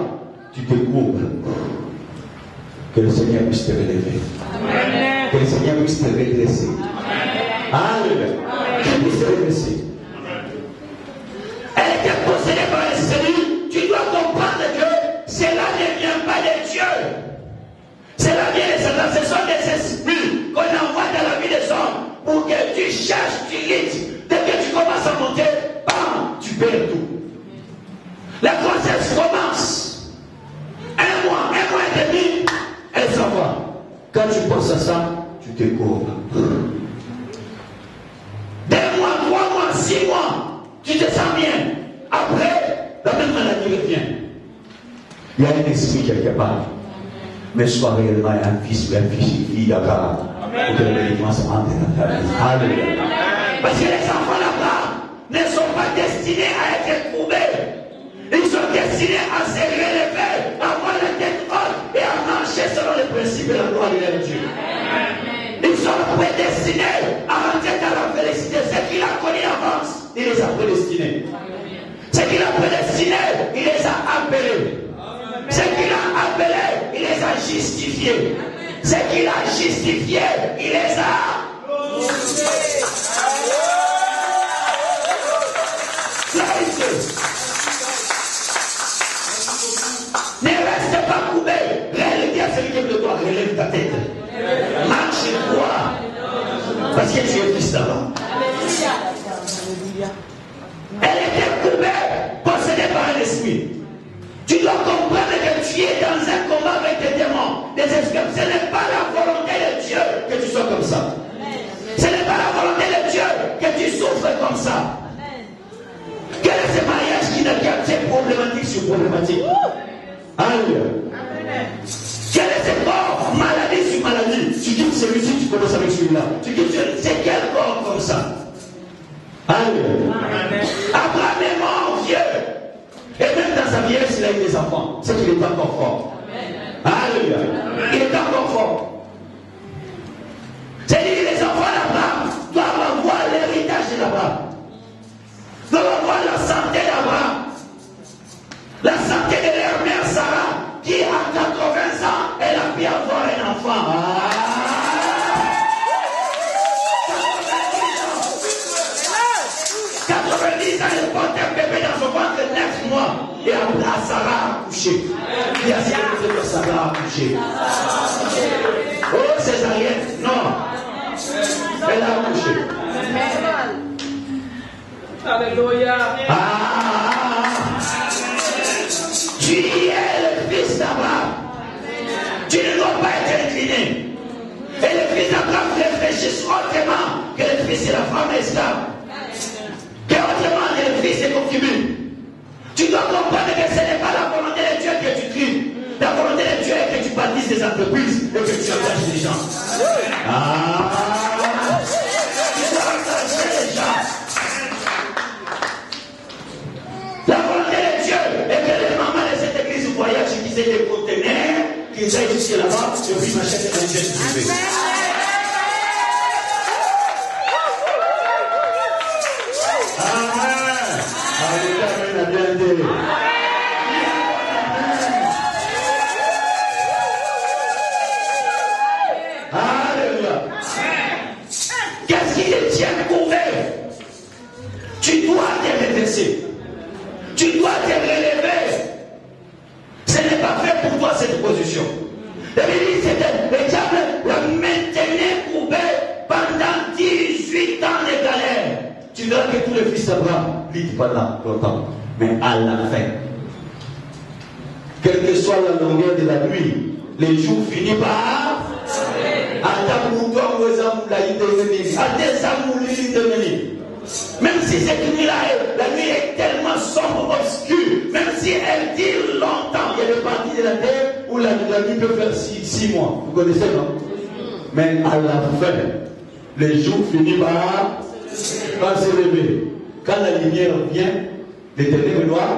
Speaker 1: tu te courbes. Que le Seigneur puisse te relever. Amen. Que le Seigneur puisse te redresser. Alléluia. Qu'il puisse te redresser. Elle était possédée par l'esprit. Tu dois comprendre que cela ne vient pas de Dieu. Cela vient de Satan. Ce sont des esprits qu'on envoie dans la vie des hommes pour que tu cherches, tu luttes. Dès que tu commences à monter, bam, tu perds tout. La grossesse commence. Un mois et demi. Elle s'en va. Quand tu penses à ça, tu te courbes. 2 mois, 3 mois, 6 mois, tu te sens bien. Après, la même maladie revient. Il y a un esprit quelque part. Mais sois réellement un fils ou une fille d'Abraham. Pour que le bénédiction entre dans ta vie. Alléluia. Parce que les enfants d'Abraham ne sont pas destinés à être courbés. Ils sont destinés à se relever, à avoir la tête haute et à marcher selon les principes de la loi de Dieu. Ils sont prédestinés à rentrer dans la félicité. Ce qu'il a connu avance, il les a prédestinés. Ce qu'il a prédestinés, il les a appelés. Ce qu'il a appelés, il les a justifiés. Ce qu'il a justifiés, il les a glorifiés. Ne reste pas courbé. Réalité à celui qui est de toi. Relève ta tête. Marche droit. Parce que tu es fils d'Abraham. Elle était courbée, possédée par un esprit. Tu dois tu es dans un combat avec des démons, des esclaves. Ce n'est pas la volonté de Dieu que tu sois comme ça. Ce n'est pas la volonté de Dieu que tu souffres comme ça. Quel est ce mariage qui n'a qu'à faire problématique sur problématique? Alléluia. Quel est ce corps, maladie sur maladie? Tu quittes celui-ci, tu commences avec celui-là. Tu quittes celui-là. C'est quel corps comme ça? Alléluia. Abraham est mort vieux. Et même dans sa vieillesse, il a eu des enfants. C'est qu'il est encore fort. Alléluia. Il est encore fort. C'est-à-dire que les enfants d'Abraham doivent avoir l'héritage d'Abraham. Doivent avoir la santé d'Abraham. La santé de leur mère Sarah, qui à 80 ans, elle a pu avoir un enfant. 90 ans, elle porte un bébé dans son ventre 9 mois. Et à Sarah a accouché. Il a dit que Sarah a accouché. Oh, césarienne, non. Elle a accouché.
Speaker 5: Alléluia.
Speaker 1: Tu es le fils d'Abraham. Tu ne dois pas être incliné. Et le fils d'Abraham réfléchit autrement que le fils de la femme esclave. Que autrement que le fils de concubine. Tu dois comprendre que ce n'est pas la volonté de Dieu que tu cries. La volonté de Dieu est que tu bâtisses des entreprises et que tu engages des gens. Tu dois engager les gens. La volonté de Dieu est que les mamans de cette église voyagent qui aient des conteneurs, qu'ils aillent jusque là-bas, et puis m'achètent un jet privé. Alléluia. Qu'est-ce qui te tient couvert? Tu dois te redresser. Tu dois te relever. Ce n'est pas fait pour toi cette position. La Bible dit que le diable l'a maintenu couvert pendant 18 ans de galère. Tu verras que tous les fils d'Abraham vivent pendant longtemps. Mais à la fin, quelle que soit la longueur de la nuit, les jours finissent par. Même si cette nuit-là, la nuit est tellement sombre, obscure, même si elle dure longtemps, il y a des parties de la terre où la nuit peut faire 6 mois. Vous connaissez, non? Mais à la fin, les jours finissent par se lever. Quand la lumière vient, l'Éternel doit.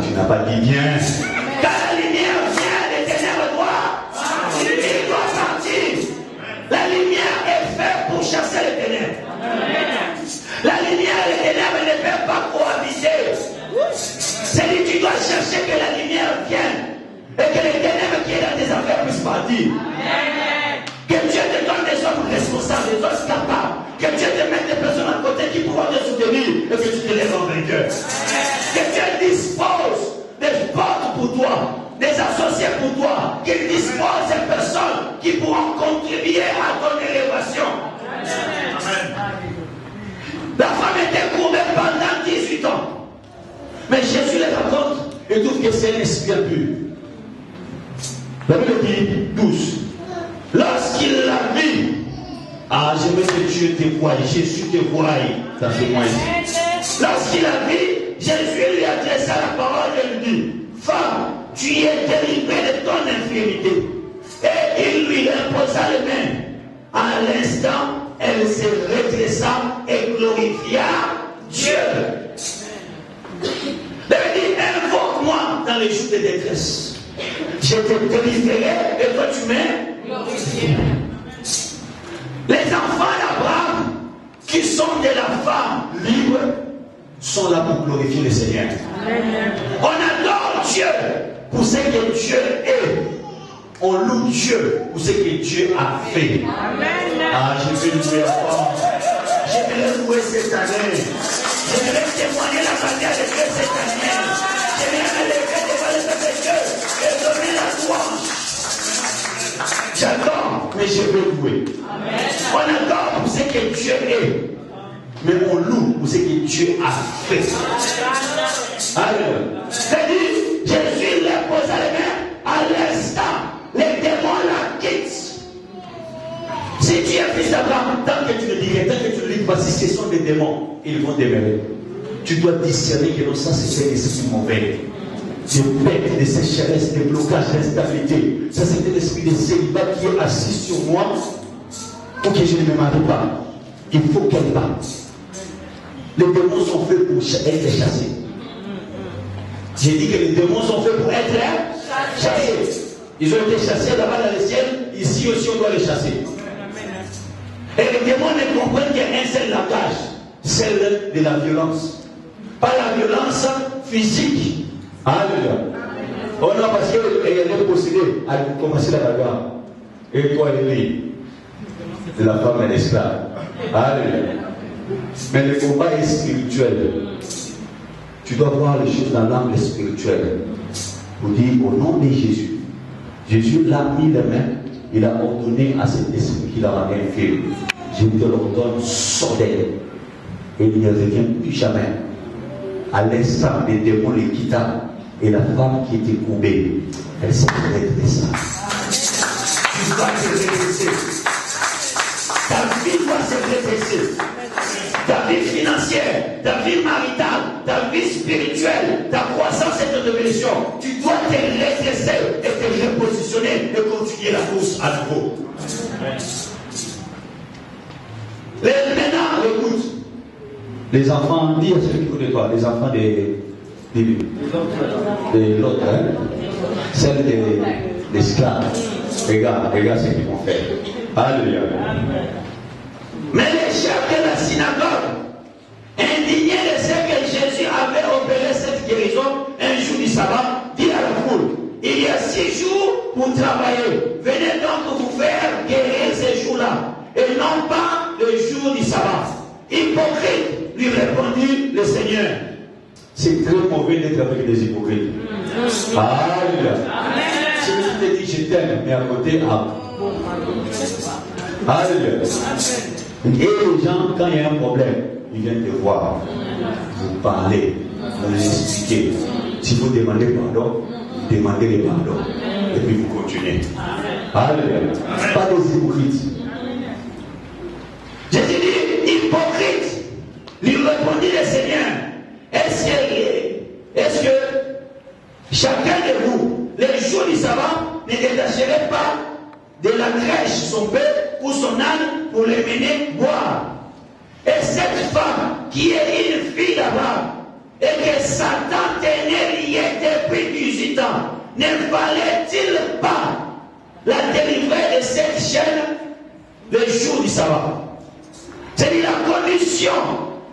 Speaker 1: Tu n'as pas dit bien. Quand la lumière vient, l'Éternel doit. Il doit partir. La lumière est faite pour chasser les ténèbres. La lumière et les ténèbres ne peuvent pas cohabiter. C'est-à-dire que tu dois chercher que la lumière vienne et que les ténèbres qui sont dans tes affaires puissent partir. Que Dieu te donne des hommes responsables, des hommes capables. Que Dieu te mette des personnes à côté qui pourront te soutenir et que tu te lèves en vainqueur. Que Dieu dispose des portes pour toi, des associés pour toi, qu'il dispose des personnes qui pourront contribuer à ton élévation. Amen. La femme était courbée pendant 18 ans. Mais Jésus les raconte et trouve que c'est un esprit pur. La Bible dit 12. Lorsqu'il l'a vu, je veux que Dieu te voie, Jésus te voie dans ce mois-ci. Lorsqu'il a vu, Jésus lui adressa la parole et lui dit, femme, tu es délivrée de ton infirmité. Et il lui imposa les mains. À l'instant, elle se redressa et glorifia Dieu. Elle dit, invoque-moi dans les jours de détresse. Je te délivrerai et toi tu m'es glorifié. Les enfants d'Abraham qui sont de la femme libre sont là pour glorifier le Seigneur. Amen. On adore Dieu pour ce que Dieu est. On loue Dieu pour ce que Dieu a fait. Amen. Je vais louer encore. Je vais louer cette année. Je vais témoigner la manière de Dieu cette année. Je vais me lever devant le peuple de Dieu et donner la louange. J'adore, mais je vais louer. Amen. On adore pour ce que Dieu est. Mais on loue pour ce que Dieu a fait. Alors, c'est-à-dire, Jésus l'a posé
Speaker 2: ce sont des démons, ils vont demeurer. Tu dois discerner que non, ça c'est un esprit mauvais. Des bêtes, de sécheresse, des blocages, d'instabilité. Ça c'est un esprit de célibat qui est assis sur moi pour que je ne me marie pas. Il faut qu'elle parte. Les démons sont faits pour être chassés. J'ai dit que les démons sont faits pour être chassés. Ils ont été chassés là-bas dans le ciel. Ici aussi on doit les chasser. Et les démons ne comprennent qu'un seul langage, celle de la violence. Pas la violence physique. Alléluia. Oh non, parce qu'elle est possédée à commencer la bagarre. Et toi, elle est de la femme est esclave. Alléluia. Mais le combat est spirituel. Tu dois voir les choses dans l'angle spirituel. Pour dire au nom de Jésus. Jésus l'a mis les mains. Il a ordonné à cet esprit qu'il a rien fait. Je te l'ordonne, sors d'elle. Et il ne revient plus jamais. À l'instant, les démons les quitta. Et la femme qui était courbée, elle s'est redressée. Tu dois te redresser. Ta vie doit se redresser. Ta vie financière, ta vie maritale, ta vie spirituelle, ta croissance et ta révélation. Tu dois te redresser et te repositionner et continuer la course à nouveau. Maintenant, écoute. Les enfants, dis à ceux qui écoutent toi, les enfants de l'autre, hein? Celle des esclaves. Regarde ce qu'ils vont faire. Alléluia. Mais les chefs de la synagogue, indignés de ce que Jésus avait opéré cette guérison un jour du sabbat, dit à la foule, il y a 6 jours pour travailler. Venez donc vous faire guérir ces jours-là, et non pas le jour du sabbat. Hypocrite, lui répondit le Seigneur. C'est très mauvais d'être avec des hypocrites. Alléluia. Celui qui te dit je t'aime, mais à côté, Alléluia. Et les gens, quand il y a un problème, ils viennent te voir, vous parler, vous expliquer. Si vous demandez pardon, demandez le pardon. Et puis vous continuez. Alléluia. Pas des hypocrites. Jésus dit, hypocrite, lui répondit le Seigneur, est-ce que chacun de vous, les jours du sabbat, ne détacherait pas de la crèche son père ou son âne pour les mener boire? Et cette femme qui est une fille d'Abraham et que Satan tenait liée depuis 18 ans, ne fallait-il pas la délivrer de cette chaîne le jour du sabbat? C'est-à-dire la condition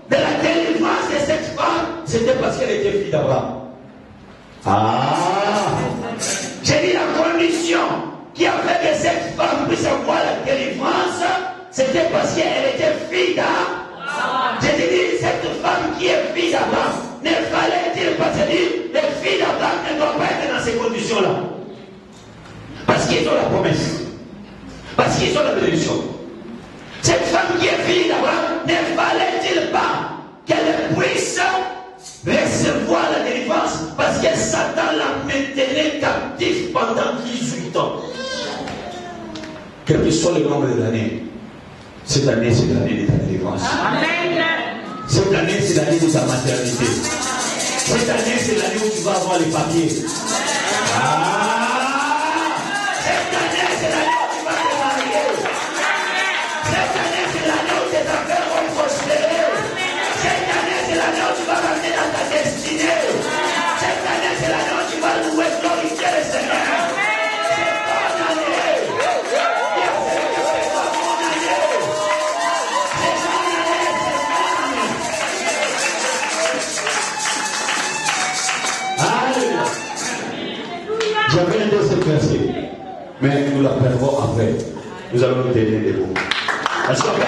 Speaker 2: de la délivrance de cette femme, c'était parce qu'elle était fille d'Abraham. J'ai dit la condition qui a fait que cette femme puisse avoir la délivrance, c'était parce qu'elle était fille d'Abraham. J'ai dit cette femme qui est fille d'Abraham, ne fallait-il pas se dire les filles d'Abraham ne doivent pas être dans ces conditions-là? Parce qu'ils ont la promesse. Parce qu'ils ont la bénédiction. Cette femme qui est fille d'Abraham, ne fallait-il pas qu'elle puisse recevoir la délivrance parce que Satan la maintenait captif pendant 18 ans. Quel que soit le nombre d'années, cette année c'est l'année de ta délivrance. Amen. Cette année c'est l'année de ta maternité. Cette année c'est l'année où tu vas avoir les papiers. Cette année c'est l'année où tu vas te marier. Cette année c'est l'année où tes affaires vont prospérer. Cette année c'est l'année où tu vas ramener dans ta destinée. Cette année c'est l'année où tu vas louer, glorifier le Seigneur. J'avais un deuxième verset, mais nous l'apprendrons après. Nous allons nous tenir debout. Est-ce qu'on peut